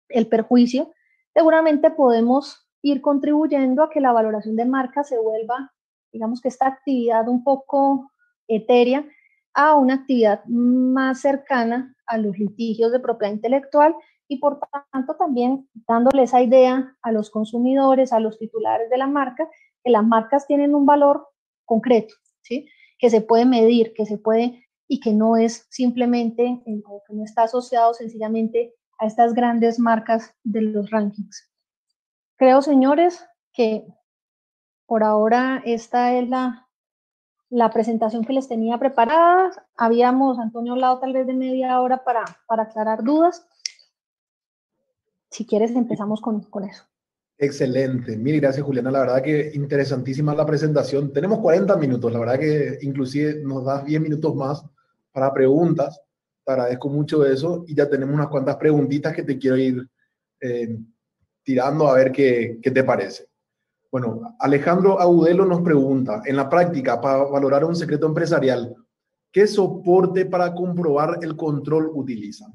el perjuicio, seguramente podemos ir contribuyendo a que la valoración de marca se vuelva, digamos que esta actividad un poco etérea, a una actividad más cercana a los litigios de propiedad intelectual y por tanto también dándole esa idea a los consumidores, a los titulares de la marca, que las marcas tienen un valor concreto, ¿sí? Que se puede medir, que se puede y que no es simplemente, o que no está asociado sencillamente a estas grandes marcas de los rankings. Creo, señores, que por ahora esta es la presentación que les tenía preparada. Habíamos, Antonio, hablado tal vez de media hora para aclarar dudas. Si quieres, empezamos con eso. Excelente. Mil gracias, Juliana. La verdad que interesantísima la presentación. Tenemos 40 minutos. La verdad que inclusive nos das 10 minutos más para preguntas. Te agradezco mucho eso. Y ya tenemos unas cuantas preguntitas que te quiero ir tirando a ver qué te parece. Bueno, Alejandro Agudelo nos pregunta, en la práctica, para valorar un secreto empresarial, ¿qué soporte para comprobar el control utilizan?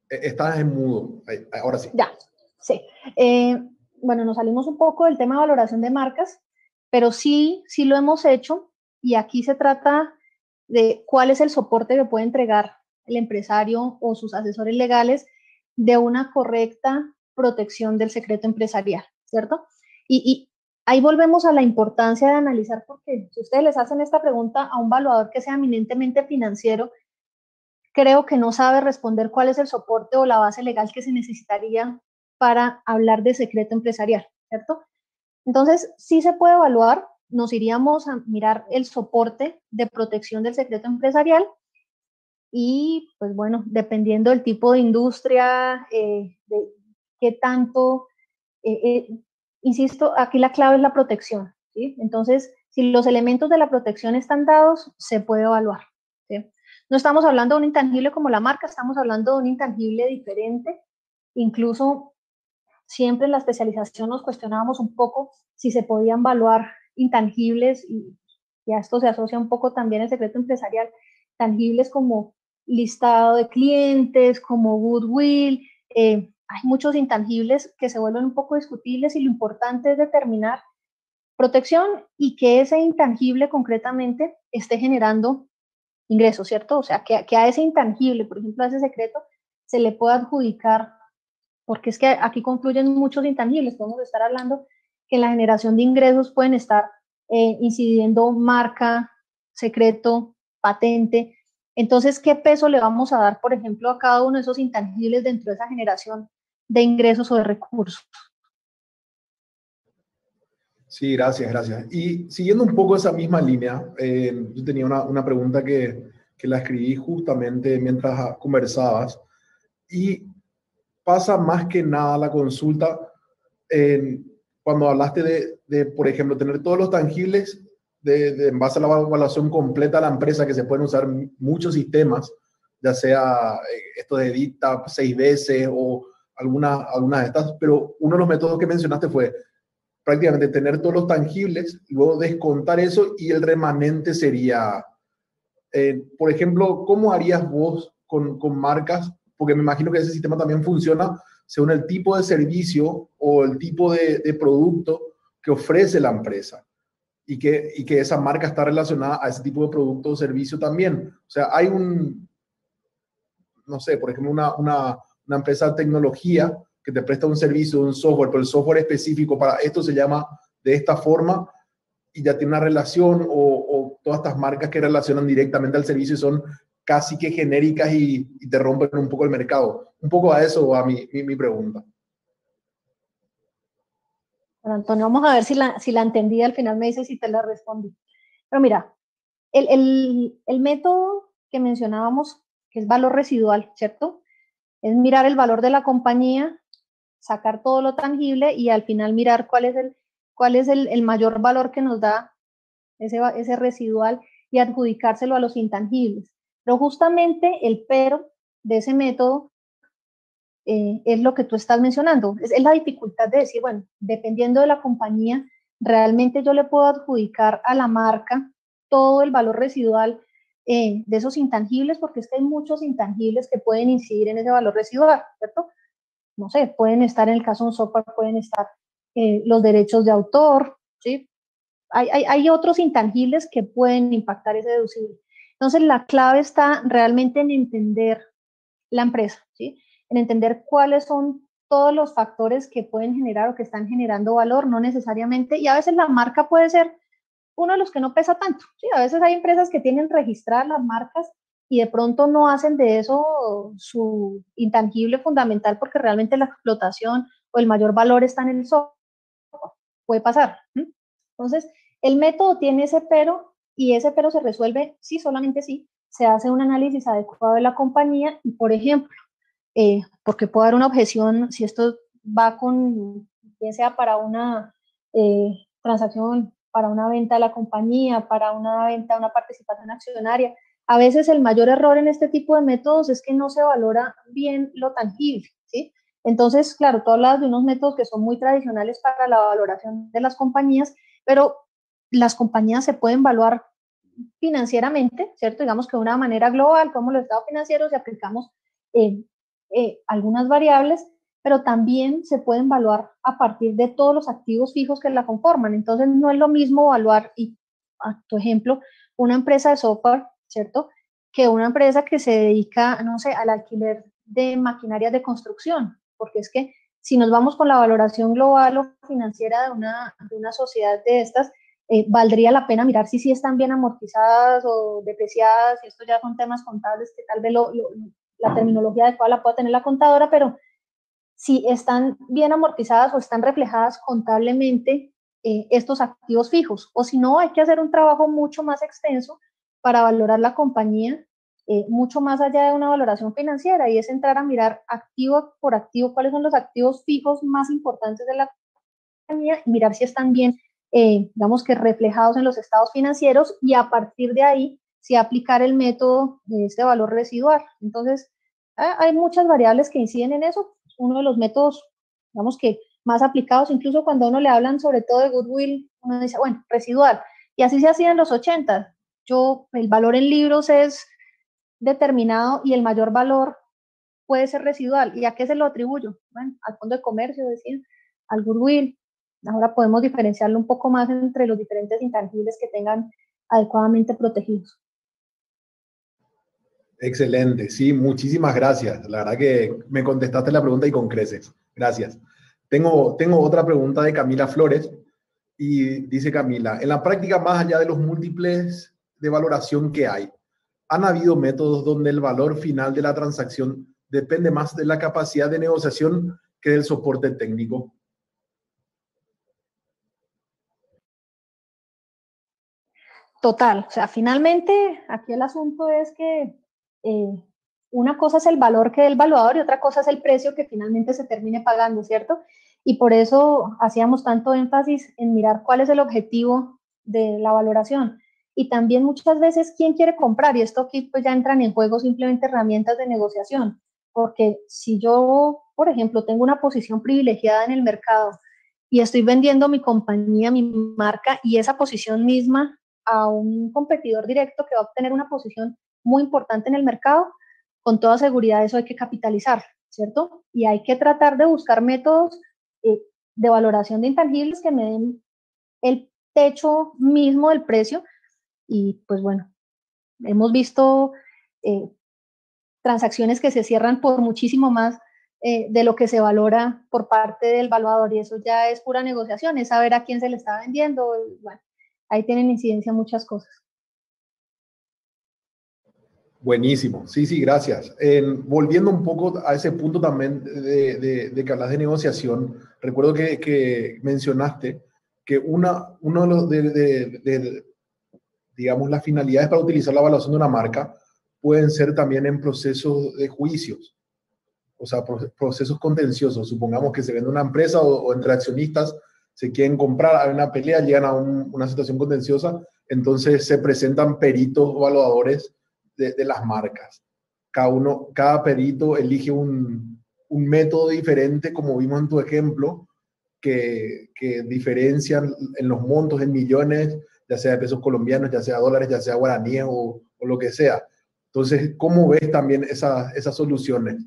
Estás en mudo. Ahora sí. Ya, sí. Bueno, nos salimos un poco del tema de valoración de marcas, pero sí lo hemos hecho y aquí se trata de cuál es el soporte que puede entregar el empresario o sus asesores legales de una correcta protección del secreto empresarial, ¿cierto? Y ahí volvemos a la importancia de analizar, porque si ustedes les hacen esta pregunta a un evaluador que sea eminentemente financiero, creo que no sabe responder cuál es el soporte o la base legal que se necesitaría para hablar de secreto empresarial, ¿cierto? Entonces, sí se puede evaluar, nos iríamos a mirar el soporte de protección del secreto empresarial y, pues bueno, dependiendo del tipo de industria, de qué tanto, insisto, aquí la clave es la protección, ¿sí? Entonces, si los elementos de la protección están dados, se puede evaluar, ¿sí? No estamos hablando de un intangible como la marca, estamos hablando de un intangible diferente. Incluso siempre en la especialización nos cuestionábamos un poco si se podían evaluar intangibles y a esto se asocia un poco también el secreto empresarial, tangibles como listado de clientes, como goodwill. Hay muchos intangibles que se vuelven un poco discutibles y lo importante es determinar protección y que ese intangible concretamente esté generando ingresos, ¿cierto? O sea, que a ese intangible, por ejemplo, a ese secreto, se le pueda adjudicar, porque es que aquí confluyen muchos intangibles, podemos estar hablando que en la generación de ingresos pueden estar incidiendo marca, secreto, patente. Entonces, ¿qué peso le vamos a dar, por ejemplo, a cada uno de esos intangibles dentro de esa generación de ingresos o de recursos? Sí, gracias. Y siguiendo un poco esa misma línea, yo tenía una pregunta que la escribí justamente mientras conversabas y pasa más que nada la consulta cuando hablaste de, por ejemplo, tener todos los tangibles en base a la evaluación completa de la empresa, que se pueden usar muchos sistemas, ya sea esto de DITA 6 veces o alguna de estas, pero uno de los métodos que mencionaste fue prácticamente tener todos los tangibles, luego descontar eso y el remanente sería, por ejemplo, ¿cómo harías vos con marcas? Porque me imagino que ese sistema también funciona según el tipo de servicio o el tipo de producto que ofrece la empresa y que esa marca está relacionada a ese tipo de producto o servicio también. O sea, hay no sé, por ejemplo, una empresa de tecnología que te presta un servicio, un software, pero el software específico para esto se llama de esta forma y ya tiene una relación, o todas estas marcas que relacionan directamente al servicio y son casi que genéricas y te rompen un poco el mercado. Un poco a eso va mi pregunta. Bueno, Antonio, vamos a ver si la entendí, al final me dice si te la respondí. Pero mira, el método que mencionábamos, que es valor residual, ¿cierto? Es mirar el valor de la compañía, sacar todo lo tangible y al final mirar cuál es el mayor valor que nos da ese residual y adjudicárselo a los intangibles. Pero justamente el pero de ese método es lo que tú estás mencionando, es la dificultad de decir, bueno, dependiendo de la compañía, realmente yo le puedo adjudicar a la marca todo el valor residual de esos intangibles, porque es que hay muchos intangibles que pueden incidir en ese valor residual, ¿cierto? No sé, pueden estar en el caso de un software, pueden estar los derechos de autor, ¿sí? Hay otros intangibles que pueden impactar ese deducible. Entonces, la clave está realmente en entender la empresa, ¿sí? En entender cuáles son todos los factores que pueden generar o que están generando valor, no necesariamente, y a veces la marca puede ser uno de los que no pesa tanto, ¿sí? A veces hay empresas que tienen registradas las marcas y de pronto no hacen de eso su intangible fundamental porque realmente la explotación o el mayor valor está en el software. Puede pasar. Entonces, el método tiene ese pero y ese pero se resuelve sí, solamente sí, se hace un análisis adecuado de la compañía y, por ejemplo, porque puedo dar una objeción si esto va con, bien sea para una transacción, para una venta a la compañía, para una venta, una participación accionaria. A veces el mayor error en este tipo de métodos es que no se valora bien lo tangible, ¿sí? Entonces, claro, tú hablas de unos métodos que son muy tradicionales para la valoración de las compañías, pero las compañías se pueden evaluar financieramente, ¿cierto? Digamos que de una manera global, como los estados financieros, y aplicamos algunas variables, pero también se pueden evaluar a partir de todos los activos fijos que la conforman. Entonces, no es lo mismo evaluar, y a tu ejemplo, una empresa de software, ¿cierto? Que una empresa que se dedica, no sé, al alquiler de maquinarias de construcción, porque es que si nos vamos con la valoración global o financiera de una sociedad de estas, valdría la pena mirar si sí están bien amortizadas o depreciadas, y esto ya son temas contables que tal vez la terminología adecuada la pueda tener la contadora, pero si están bien amortizadas o están reflejadas contablemente estos activos fijos, o si no, hay que hacer un trabajo mucho más extenso para valorar la compañía, mucho más allá de una valoración financiera, y es entrar a mirar activo por activo cuáles son los activos fijos más importantes de la compañía y mirar si están bien, digamos que reflejados en los estados financieros, y a partir de ahí, si aplicar el método de este valor residual. Entonces, hay muchas variables que inciden en eso. Uno de los métodos, digamos que más aplicados, incluso cuando a uno le hablan sobre todo de goodwill, uno dice, bueno, residual. Y así se hacía en los 80. El valor en libros es determinado y el mayor valor puede ser residual. ¿Y a qué se lo atribuyo? Bueno, al fondo de comercio, decían, al goodwill. Ahora podemos diferenciarlo un poco más entre los diferentes intangibles que tengan adecuadamente protegidos. Excelente, sí, muchísimas gracias. La verdad que me contestaste la pregunta y con creces. Gracias. Tengo otra pregunta de Camila Flores y dice Camila, en la práctica, más allá de los múltiples de valoración que hay, ¿han habido métodos donde el valor final de la transacción depende más de la capacidad de negociación que del soporte técnico? Total, o sea, finalmente aquí el asunto es que una cosa es el valor que da el valuador y otra cosa es el precio que finalmente se termine pagando, ¿cierto? Y por eso hacíamos tanto énfasis en mirar cuál es el objetivo de la valoración. Y también muchas veces quién quiere comprar, y esto aquí pues ya entran en juego simplemente herramientas de negociación, porque si yo, por ejemplo, tengo una posición privilegiada en el mercado y estoy vendiendo mi compañía, mi marca, y esa posición misma a un competidor directo que va a obtener una posición muy importante en el mercado, con toda seguridad eso hay que capitalizar, ¿cierto? Y hay que tratar de buscar métodos de valoración de intangibles que me den el techo mismo del precio y pues bueno, hemos visto transacciones que se cierran por muchísimo más de lo que se valora por parte del valuador y eso ya es pura negociación, es saber a quién se le está vendiendo, bueno, ahí tienen incidencia muchas cosas. Buenísimo, sí, sí, gracias. Volviendo un poco a ese punto también de que hablas de negociación, recuerdo que mencionaste que uno de los, digamos, las finalidades para utilizar la evaluación de una marca pueden ser también en procesos de juicios, o sea, procesos contenciosos. Supongamos que se vende una empresa o entre accionistas se quieren comprar, hay una pelea, llegan a una situación contenciosa, entonces se presentan peritos o evaluadores de las marcas. Cada perito elige un método diferente, como vimos en tu ejemplo, que diferencian en los montos en millones, ya sea de pesos colombianos, ya sea dólares, ya sea guaraníes o lo que sea. Entonces, ¿cómo ves también esas soluciones?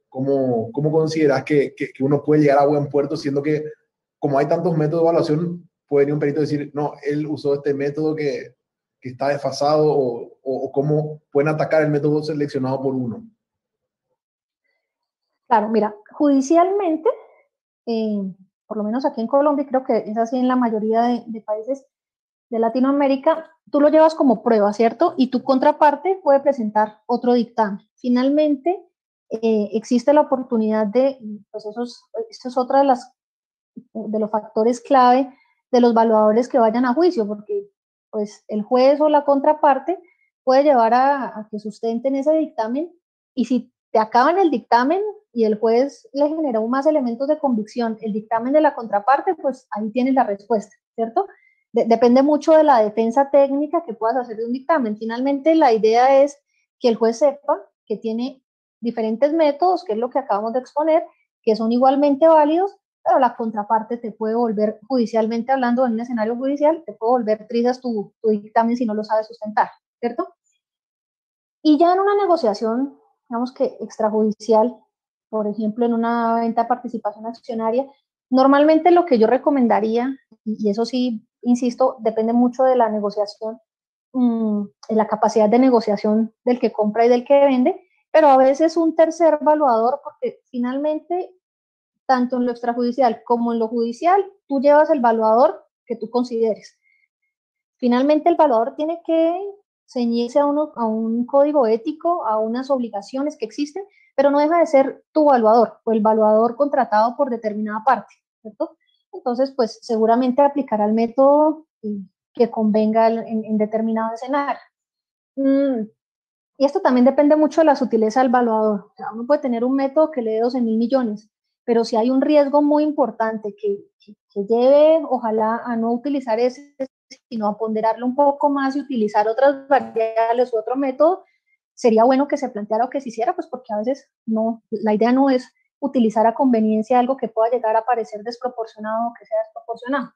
¿Cómo consideras que uno puede llegar a buen puerto, siendo que como hay tantos métodos de evaluación, puede venir un perito y decir, no, él usó este método que está desfasado o cómo pueden atacar el método seleccionado por uno? Claro, mira, judicialmente, por lo menos aquí en Colombia, creo que es así en la mayoría de países de Latinoamérica, tú lo llevas como prueba, ¿cierto? Y tu contraparte puede presentar otro dictamen. Finalmente, existe la oportunidad de, pues esto es otra de los factores clave de los evaluadores que vayan a juicio, porque pues el juez o la contraparte puede llevar a que sustenten ese dictamen y si te acaban el dictamen y el juez le generó más elementos de convicción, el dictamen de la contraparte, pues ahí tienes la respuesta, ¿cierto? Depende mucho de la defensa técnica que puedas hacer de un dictamen. Finalmente, la idea es que el juez sepa que tiene diferentes métodos, que es lo que acabamos de exponer, que son igualmente válidos, pero la contraparte te puede volver, judicialmente hablando, en un escenario judicial, te puede volver trizas tu dictamen si no lo sabes sustentar, ¿cierto? Y ya en una negociación, digamos que extrajudicial, por ejemplo, en una venta de participación accionaria, normalmente lo que yo recomendaría, y eso sí, insisto, depende mucho de la negociación, de la capacidad de negociación del que compra y del que vende, pero a veces un tercer evaluador, porque finalmente, tanto en lo extrajudicial como en lo judicial, tú llevas el evaluador que tú consideres. Finalmente, el evaluador tiene que ceñirse a un código ético, a unas obligaciones que existen, pero no deja de ser tu evaluador o el evaluador contratado por determinada parte, ¿cierto? Entonces, pues seguramente aplicará el método que convenga en determinado escenario. Y esto también depende mucho de la sutileza del evaluador. O sea, uno puede tener un método que le dé 12.000 millones, pero si hay un riesgo muy importante que lleve, ojalá, a no utilizar ese, sino a ponderarlo un poco más y utilizar otras variables u otro método, sería bueno que se planteara o que se hiciera, pues porque a veces no, la idea no es utilizar a conveniencia algo que pueda llegar a parecer desproporcionado o que sea desproporcionado.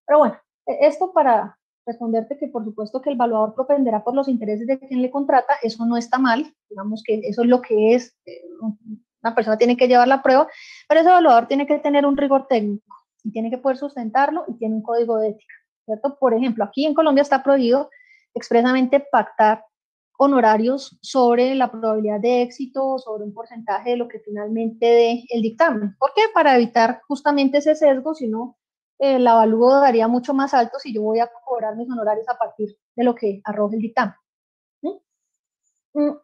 Pero bueno, esto para responderte que por supuesto que el evaluador propenderá por los intereses de quien le contrata, eso no está mal, digamos que eso es lo que es, una persona tiene que llevar la prueba, pero ese evaluador tiene que tener un rigor técnico y tiene que poder sustentarlo y tiene un código de ética, ¿cierto? Por ejemplo, aquí en Colombia está prohibido expresamente pactar honorarios sobre la probabilidad de éxito, sobre un porcentaje de lo que finalmente dé el dictamen. ¿Por qué? Para evitar justamente ese sesgo, si no, el avalúo daría mucho más alto si yo voy a cobrar mis honorarios a partir de lo que arroje el dictamen. ¿Sí?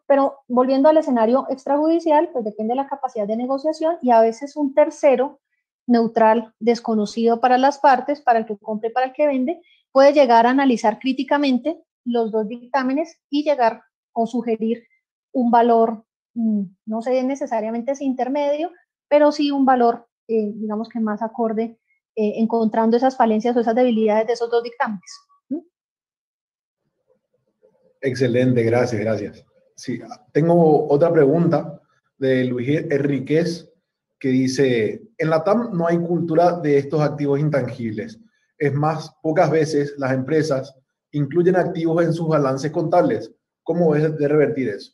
Pero volviendo al escenario extrajudicial, pues depende de la capacidad de negociación y a veces un tercero neutral, desconocido para las partes, para el que compre y para el que vende, puede llegar a analizar críticamente los dos dictámenes y llegar o sugerir un valor, no sé necesariamente es intermedio, pero sí un valor, digamos que más acorde, encontrando esas falencias o esas debilidades de esos dos dictámenes. Excelente, gracias, gracias. Sí, tengo otra pregunta de Luis Enríquez que dice, en la TAM no hay cultura de estos activos intangibles. Es más, pocas veces las empresas incluyen activos en sus balances contables. ¿Cómo es de revertir eso?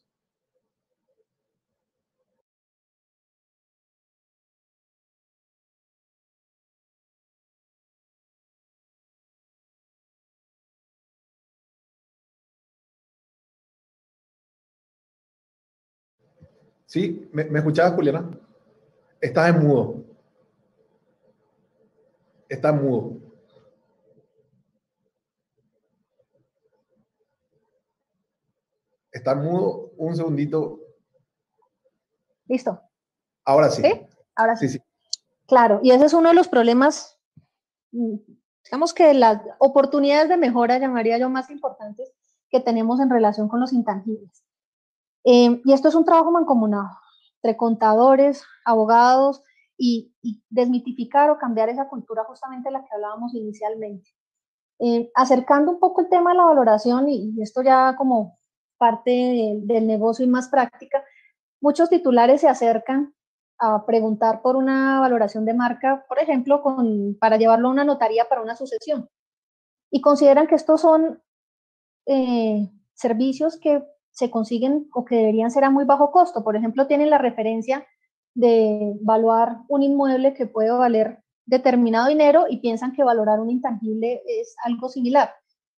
¿Sí? ¿Me escuchabas, Juliana? Estás en mudo. Estás en mudo. Estás en mudo. Un segundito. ¿Listo? Ahora sí. ¿Sí? Ahora sí. Sí, sí. Claro, y ese es uno de los problemas, digamos que las oportunidades de mejora, llamaría yo, más importantes que tenemos en relación con los intangibles. Y esto es un trabajo mancomunado entre contadores, abogados y desmitificar o cambiar esa cultura justamente de la que hablábamos inicialmente. Acercando un poco el tema de la valoración y esto ya como parte del negocio y más práctica, muchos titulares se acercan a preguntar por una valoración de marca, por ejemplo, para llevarlo a una notaría para una sucesión. Y consideran que estos son servicios que se consiguen o que deberían ser a muy bajo costo. Por ejemplo, tienen la referencia de evaluar un inmueble que puede valer determinado dinero y piensan que valorar un intangible es algo similar.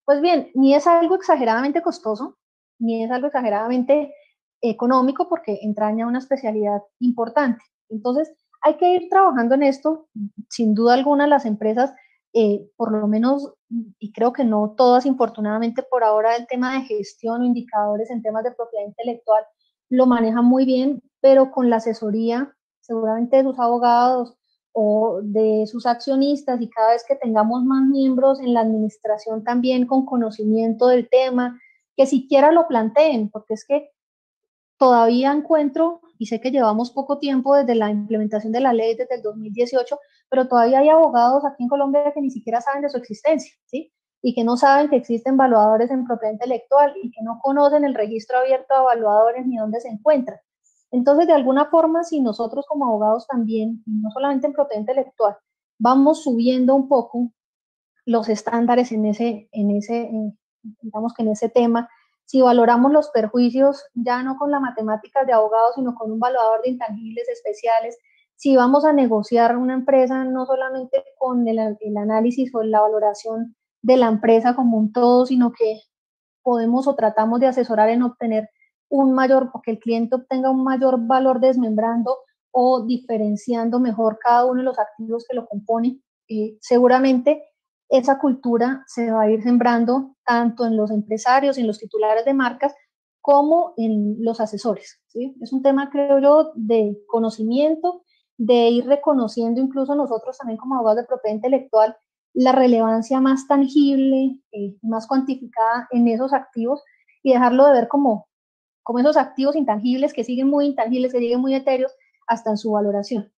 Pues bien, ni es algo exageradamente costoso, ni es algo exageradamente económico porque entraña una especialidad importante. Entonces, hay que ir trabajando en esto. Sin duda alguna, las empresas, por lo menos, y creo que no todas, infortunadamente, por ahora el tema de gestión o indicadores en temas de propiedad intelectual lo manejan muy bien, pero con la asesoría seguramente de sus abogados o de sus accionistas y cada vez que tengamos más miembros en la administración también con conocimiento del tema, que siquiera lo planteen, porque es que todavía encuentro, y sé que llevamos poco tiempo desde la implementación de la ley, desde el 2018, pero todavía hay abogados aquí en Colombia que ni siquiera saben de su existencia, ¿sí? Y que no saben que existen evaluadores en propiedad intelectual y que no conocen el registro abierto de evaluadores ni dónde se encuentran. Entonces, de alguna forma, si nosotros como abogados también, no solamente en propiedad intelectual, vamos subiendo un poco los estándares digamos que en ese tema, si valoramos los perjuicios ya no con la matemática de abogados, sino con un evaluador de intangibles especiales, si vamos a negociar una empresa no solamente con el análisis o la valoración de la empresa como un todo, sino que podemos o tratamos de asesorar en obtener un mayor, o que el cliente obtenga un mayor valor desmembrando o diferenciando mejor cada uno de los activos que lo componen, seguramente esa cultura se va a ir sembrando tanto en los empresarios, en los titulares de marcas, como en los asesores, ¿sí? Es un tema, creo yo, de conocimiento, de ir reconociendo incluso nosotros también como abogados de propiedad intelectual la relevancia más tangible, más cuantificada en esos activos y dejarlo de ver como esos activos intangibles que siguen muy intangibles, que siguen muy etéreos hasta en su valoración.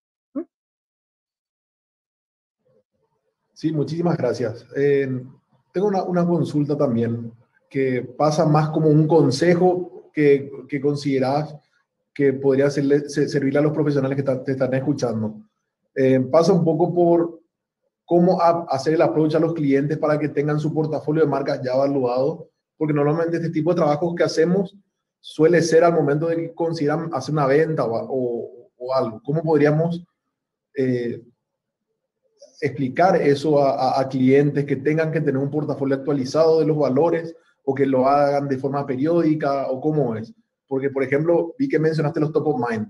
Sí, muchísimas gracias. Tengo una consulta también que pasa más como un consejo que consideras que podría servirle a los profesionales que te están escuchando. Pasa un poco por cómo hacer el approach a los clientes para que tengan su portafolio de marcas ya evaluado, porque normalmente este tipo de trabajos que hacemos suele ser al momento de que consideran hacer una venta o algo. ¿Cómo podríamos eh, explicar eso a clientes que tengan que tener un portafolio actualizado de los valores o que lo hagan de forma periódica o cómo es? Porque, por ejemplo, vi que mencionaste los top of mind.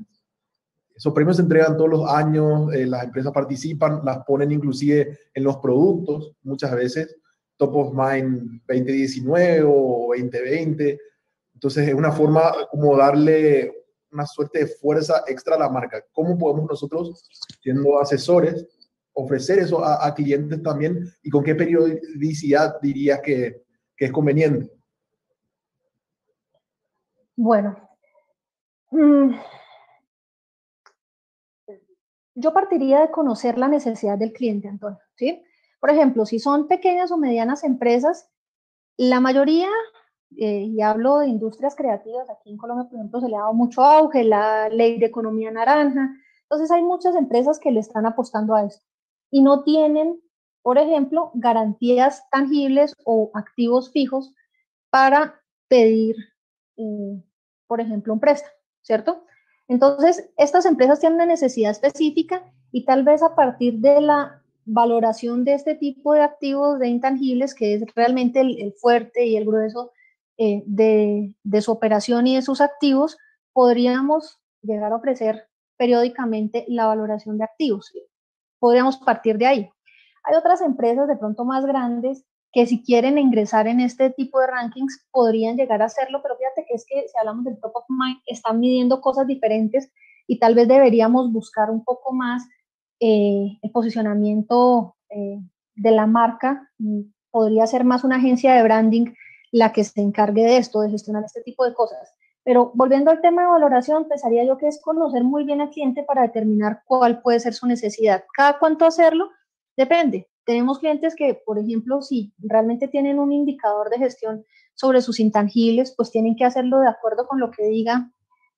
Esos premios se entregan todos los años, las empresas participan, las ponen inclusive en los productos, muchas veces, top of mind 2019 o 2020. Entonces es una forma como darle una suerte de fuerza extra a la marca. ¿Cómo podemos nosotros, siendo asesores, ofrecer eso a clientes también y con qué periodicidad dirías que es conveniente? Bueno, yo partiría de conocer la necesidad del cliente, Antonio, ¿sí? Por ejemplo, si son pequeñas o medianas empresas, la mayoría, y hablo de industrias creativas, aquí en Colombia, por ejemplo, se le ha dado mucho auge, la ley de economía naranja, entonces hay muchas empresas que le están apostando a esto y no tienen, por ejemplo, garantías tangibles o activos fijos para pedir, eh, por ejemplo, un préstamo, ¿cierto? Entonces, estas empresas tienen una necesidad específica y tal vez a partir de la valoración de este tipo de activos de intangibles, que es realmente el fuerte y el grueso de su operación y de sus activos, podríamos llegar a ofrecer periódicamente la valoración de activos. Podríamos partir de ahí. Hay otras empresas de pronto más grandes que si quieren ingresar en este tipo de rankings podrían llegar a hacerlo, pero fíjate que es que si hablamos del top of mind, están midiendo cosas diferentes y tal vez deberíamos buscar un poco más el posicionamiento de la marca. Podría ser más una agencia de branding la que se encargue de esto, de gestionar este tipo de cosas. Pero volviendo al tema de valoración, pensaría yo que es conocer muy bien al cliente para determinar cuál puede ser su necesidad. ¿Cada cuánto hacerlo? Depende. Tenemos clientes que, por ejemplo, si realmente tienen un indicador de gestión sobre sus intangibles, pues tienen que hacerlo de acuerdo con lo que diga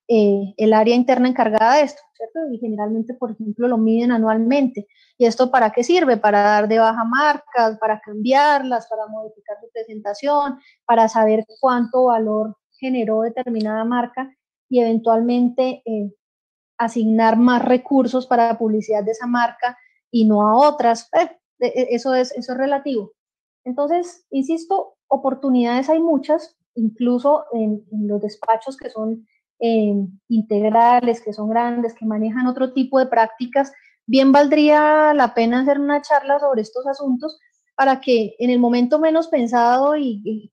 el área interna encargada de esto, ¿cierto? Y generalmente, por ejemplo, lo miden anualmente. ¿Y esto para qué sirve? Para dar de baja marcas, para cambiarlas, para modificar su presentación, para saber cuánto valor generó determinada marca y eventualmente asignar más recursos para la publicidad de esa marca y no a otras. Eso es relativo. Entonces, insisto, oportunidades hay muchas, incluso en los despachos que son integrales, que son grandes, que manejan otro tipo de prácticas. Bien valdría la pena hacer una charla sobre estos asuntos para que en el momento menos pensado en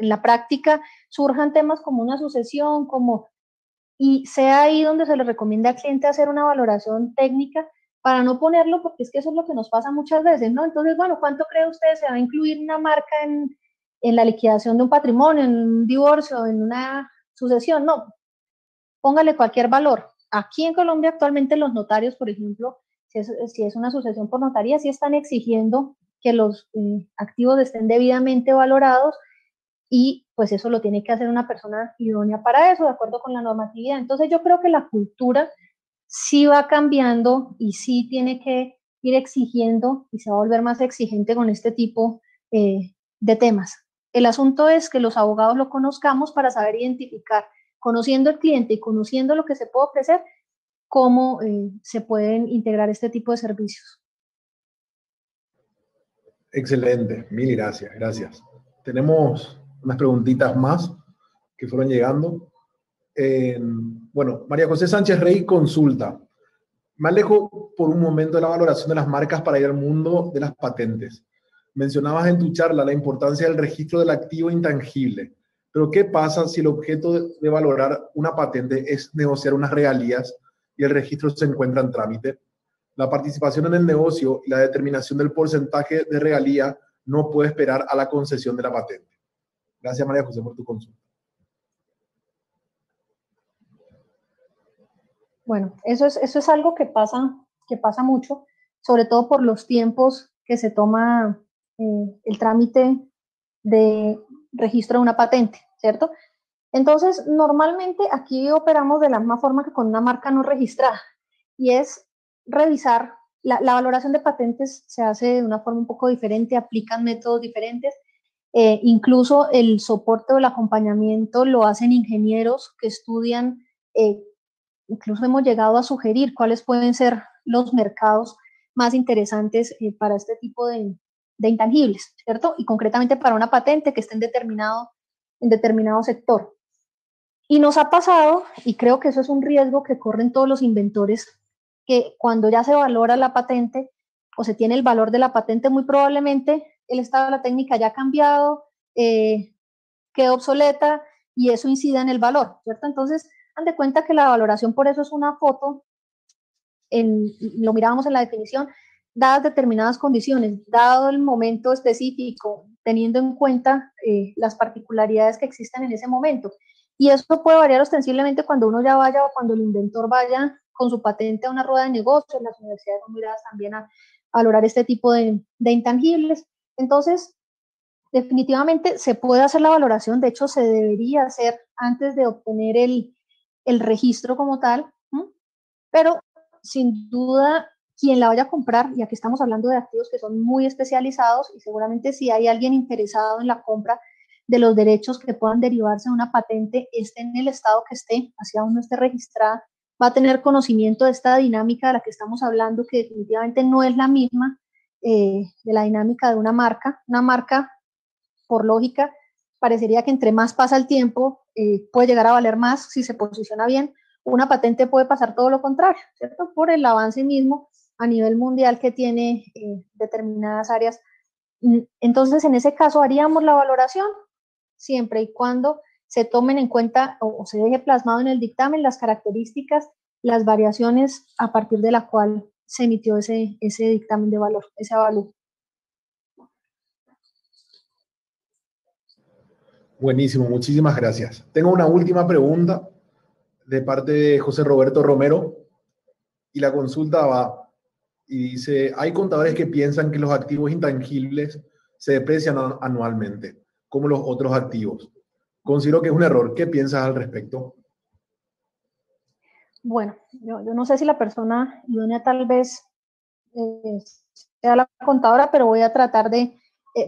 la práctica surjan temas como una sucesión, y sea ahí donde se le recomienda al cliente hacer una valoración técnica para no ponerlo, porque es que eso es lo que nos pasa muchas veces, ¿no? Entonces, bueno, ¿cuánto cree usted se va a incluir una marca en la liquidación de un patrimonio, en un divorcio, en una sucesión? No, póngale cualquier valor. Aquí en Colombia actualmente los notarios, por ejemplo, si es una sucesión por notaría, sí están exigiendo que los activos estén debidamente valorados y pues eso lo tiene que hacer una persona idónea para eso, de acuerdo con la normatividad. Entonces yo creo que la cultura sí va cambiando y sí tiene que ir exigiendo y se va a volver más exigente con este tipo de temas. El asunto es que los abogados lo conozcamos para saber identificar, conociendo el cliente y conociendo lo que se puede ofrecer, cómo se pueden integrar este tipo de servicios. Excelente, mil gracias, gracias. Tenemos unas preguntitas más que fueron llegando. Bueno, María José Sánchez Rey consulta. Me alejo por un momento de la valoración de las marcas para ir al mundo de las patentes. Mencionabas en tu charla la importancia del registro del activo intangible, pero ¿qué pasa si el objeto de valorar una patente es negociar unas regalías y el registro se encuentra en trámite? La participación en el negocio y la determinación del porcentaje de regalía no puede esperar a la concesión de la patente. Gracias, María José, por tu consulta. Bueno, eso es algo que pasa mucho, sobre todo por los tiempos que se toma el trámite de registro de una patente, ¿cierto? Entonces, normalmente aquí operamos de la misma forma que con una marca no registrada, y es revisar, la valoración de patentes se hace de una forma un poco diferente, aplican métodos diferentes, incluso el soporte o el acompañamiento lo hacen ingenieros que estudian, incluso hemos llegado a sugerir cuáles pueden ser los mercados más interesantes para este tipo de intangibles, ¿cierto? Y concretamente para una patente que esté en determinado sector. Y nos ha pasado, y creo que eso es un riesgo que corren todos los inventores, que cuando ya se valora la patente o se tiene el valor de la patente, muy probablemente el estado de la técnica ya ha cambiado, quedó obsoleta y eso incide en el valor, ¿cierto? Entonces, dan de cuenta que la valoración por eso es una foto, lo mirábamos en la definición, dadas determinadas condiciones, dado el momento específico, teniendo en cuenta las particularidades que existen en ese momento. Y eso puede variar ostensiblemente cuando uno ya vaya o cuando el inventor vaya con su patente a una rueda de negocios. Las universidades son miradas también a valorar este tipo de intangibles. Entonces, definitivamente se puede hacer la valoración, de hecho se debería hacer antes de obtener el registro como tal, pero sin duda quien la vaya a comprar, y aquí estamos hablando de activos que son muy especializados, y seguramente si hay alguien interesado en la compra de los derechos que puedan derivarse de una patente, esté en el estado que esté, hacia donde esté registrada, va a tener conocimiento de esta dinámica de la que estamos hablando, que definitivamente no es la misma de la dinámica de una marca. Una marca, por lógica, parecería que entre más pasa el tiempo, puede llegar a valer más si se posiciona bien. una patente puede pasar todo lo contrario, ¿cierto? Por el avance mismo a nivel mundial que tiene determinadas áreas. Entonces, en ese caso, haríamos la valoración siempre y cuando se tomen en cuenta o se deje plasmado en el dictamen las características, las variaciones a partir de la cual se emitió ese dictamen de valor, ese avalúo. Buenísimo, muchísimas gracias. Tengo una última pregunta de parte de José Roberto Romero y la consulta va y dice, hay contadores que piensan que los activos intangibles se deprecian anualmente, como los otros activos. Considero que es un error. ¿Qué piensas al respecto? Bueno, yo no sé si la persona idónea tal vez sea la contadora, pero voy a tratar de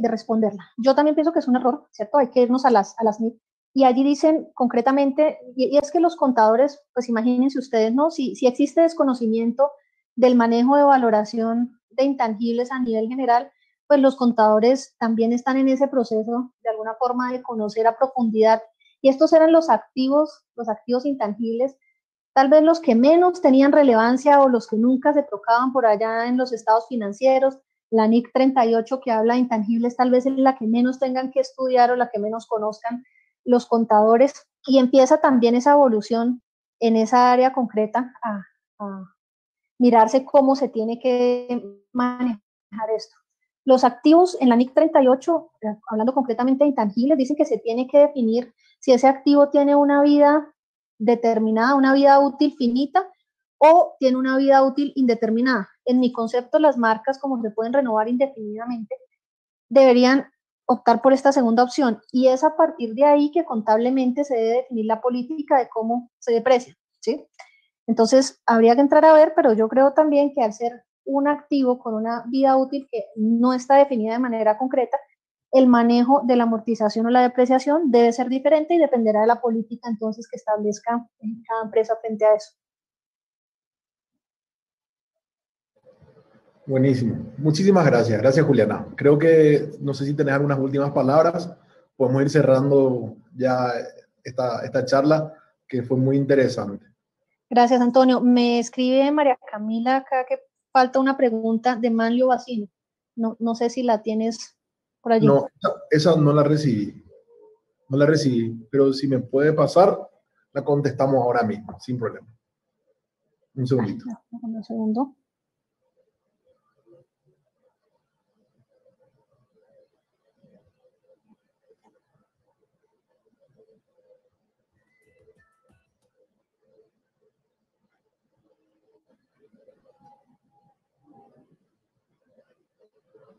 responderla. Yo también pienso que es un error, ¿cierto? Hay que irnos a las NIF. Y allí dicen concretamente, y es que los contadores, pues imagínense ustedes, ¿no? Si existe desconocimiento del manejo de valoración de intangibles a nivel general, pues los contadores también están en ese proceso de alguna forma de conocer a profundidad. Y estos eran los activos intangibles, tal vez los que menos tenían relevancia o los que nunca se tocaban por allá en los estados financieros. La NIC 38 que habla de intangibles tal vez es la que menos tengan que estudiar o la que menos conozcan los contadores, y empieza también esa evolución en esa área concreta a mirarse cómo se tiene que manejar esto. Los activos en la NIC 38, hablando concretamente de intangibles, dicen que se tiene que definir si ese activo tiene una vida determinada, una vida útil finita, o tiene una vida útil indeterminada. En mi concepto, las marcas, como se pueden renovar indefinidamente, deberían optar por esta segunda opción, y es a partir de ahí que contablemente se debe definir la política de cómo se deprecia, ¿sí? Entonces, habría que entrar a ver, pero yo creo también que al ser un activo con una vida útil que no está definida de manera concreta, el manejo de la amortización o la depreciación debe ser diferente y dependerá de la política entonces que establezca cada empresa frente a eso. Buenísimo. Muchísimas gracias. Gracias, Juliana. Creo que, no sé si tenés algunas últimas palabras. Podemos ir cerrando ya esta charla, que fue muy interesante. Gracias, Antonio. Me escribe María Camila acá que falta una pregunta de Manlio Bacino. No sé si la tienes por allí. No, esa no la recibí. No la recibí, pero si me puede pasar, la contestamos ahora mismo, sin problema. Un segundito. Un segundo.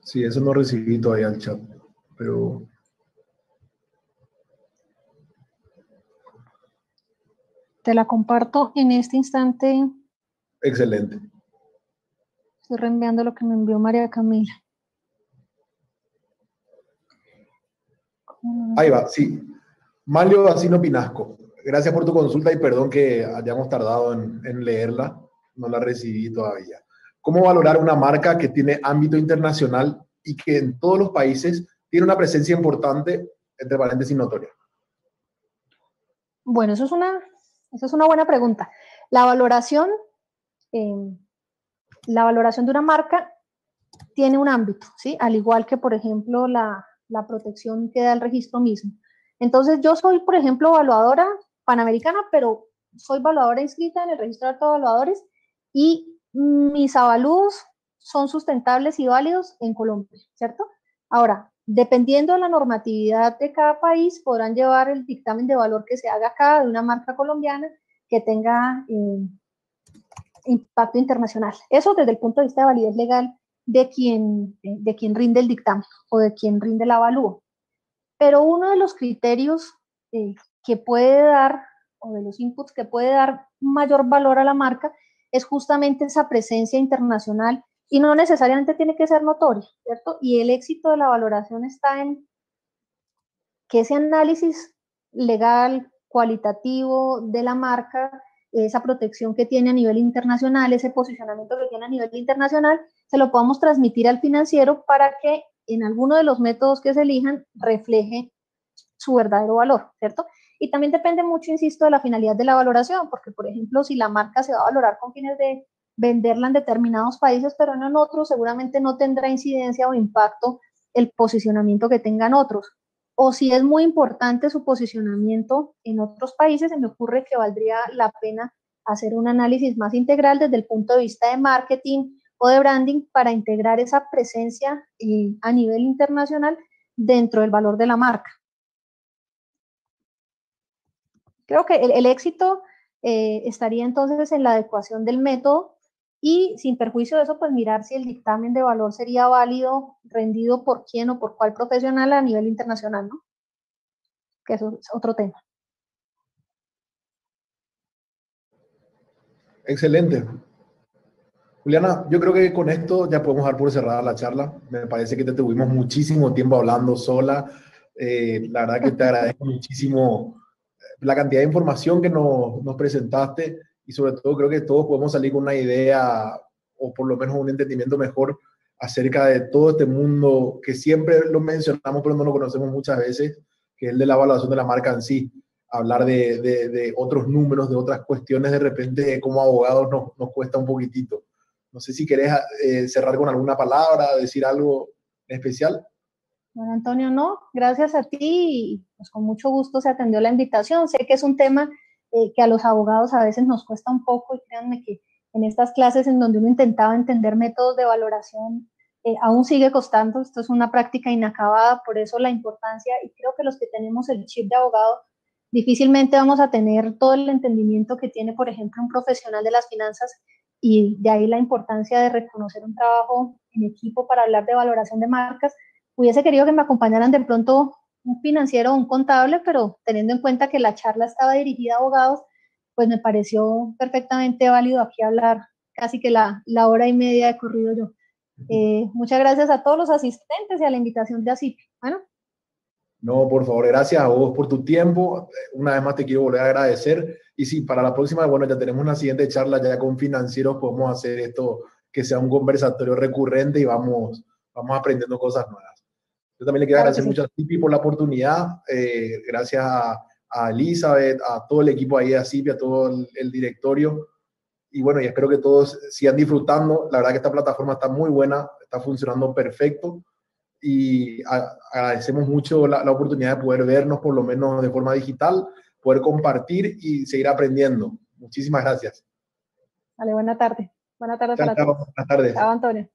Sí, eso no recibí todavía el chat, pero... Te la comparto en este instante. Excelente. Estoy reenviando lo que me envió María Camila. Ahí va, sí. Manlio Bacino Pinasco, gracias por tu consulta y perdón que hayamos tardado en leerla, no la recibí todavía. ¿Cómo valorar una marca que tiene ámbito internacional y que en todos los países tiene una presencia importante, entre paréntesis, notoria? Bueno, eso es una buena pregunta. La valoración de una marca tiene un ámbito, ¿sí? Al igual que, por ejemplo, la protección que da el registro mismo. Entonces, yo soy, por ejemplo, evaluadora panamericana, pero soy evaluadora inscrita en el registro de autoevaluadores y mis avalúos son sustentables y válidos en Colombia, ¿cierto? Ahora, dependiendo de la normatividad de cada país, podrán llevar el dictamen de valor que se haga acá de una marca colombiana que tenga impacto internacional. Eso desde el punto de vista de validez legal de quien rinde el dictamen o de quien rinde el avalúo. Pero uno de los criterios que puede dar, o de los inputs que puede dar mayor valor a la marca, es justamente esa presencia internacional, y no necesariamente tiene que ser notoria, ¿cierto? Y el éxito de la valoración está en que ese análisis legal, cualitativo de la marca, esa protección que tiene a nivel internacional, ese posicionamiento que tiene a nivel internacional, se lo podamos transmitir al financiero para que en alguno de los métodos que se elijan refleje su verdadero valor, ¿cierto? Y también depende mucho, insisto, de la finalidad de la valoración, porque, por ejemplo, si la marca se va a valorar con fines de venderla en determinados países, pero no en otros, seguramente no tendrá incidencia o impacto el posicionamiento que tengan otros. O si es muy importante su posicionamiento en otros países, se me ocurre que valdría la pena hacer un análisis más integral desde el punto de vista de marketing o de branding para integrar esa presencia a nivel internacional dentro del valor de la marca. Creo que el éxito estaría entonces en la adecuación del método y sin perjuicio de eso, pues mirar si el dictamen de valor sería válido, rendido por quién o por cuál profesional a nivel internacional, ¿no? Que eso es otro tema. Excelente. Juliana, yo creo que con esto ya podemos dar por cerrada la charla. Me parece que te tuvimos muchísimo tiempo hablando sola. La verdad que te agradezco muchísimo la cantidad de información que nos presentaste y sobre todo creo que todos podemos salir con una idea o por lo menos un entendimiento mejor acerca de todo este mundo que siempre lo mencionamos pero no lo conocemos muchas veces, que es el de la evaluación de la marca en sí. Hablar de otros números, de otras cuestiones, de repente como abogados nos cuesta un poquitito. No sé si querés cerrar con alguna palabra, decir algo especial. Bueno, Antonio, no, gracias a ti y pues con mucho gusto se atendió la invitación. Sé que es un tema que a los abogados a veces nos cuesta un poco y créanme que en estas clases en donde uno intentaba entender métodos de valoración, aún sigue costando. Esto es una práctica inacabada, por eso la importancia, y creo que los que tenemos el chip de abogado difícilmente vamos a tener todo el entendimiento que tiene, por ejemplo, un profesional de las finanzas, y de ahí la importancia de reconocer un trabajo en equipo para hablar de valoración de marcas. Hubiese querido que me acompañaran de pronto un financiero o un contable, pero teniendo en cuenta que la charla estaba dirigida a abogados, pues me pareció perfectamente válido aquí hablar casi que la hora y media de corrido yo. Muchas gracias a todos los asistentes y a la invitación de ASIP. Bueno. No, por favor, gracias a vos por tu tiempo. Una vez más te quiero volver a agradecer. Y sí, para la próxima, bueno, ya tenemos una siguiente charla ya con financieros, podemos hacer esto que sea un conversatorio recurrente y vamos aprendiendo cosas nuevas. Yo también le quiero agradecer mucho a Cipi por la oportunidad. Gracias a Elizabeth, a todo el equipo ahí de ASIP, a todo el directorio. Y bueno, y espero que todos sigan disfrutando. La verdad que esta plataforma está muy buena, está funcionando perfecto. Y agradecemos mucho la oportunidad de poder vernos por lo menos de forma digital, poder compartir y seguir aprendiendo. Muchísimas gracias. Vale, buena tarde. Buena tarde Chao, para todos. buenas tardes. Chao, Antonio.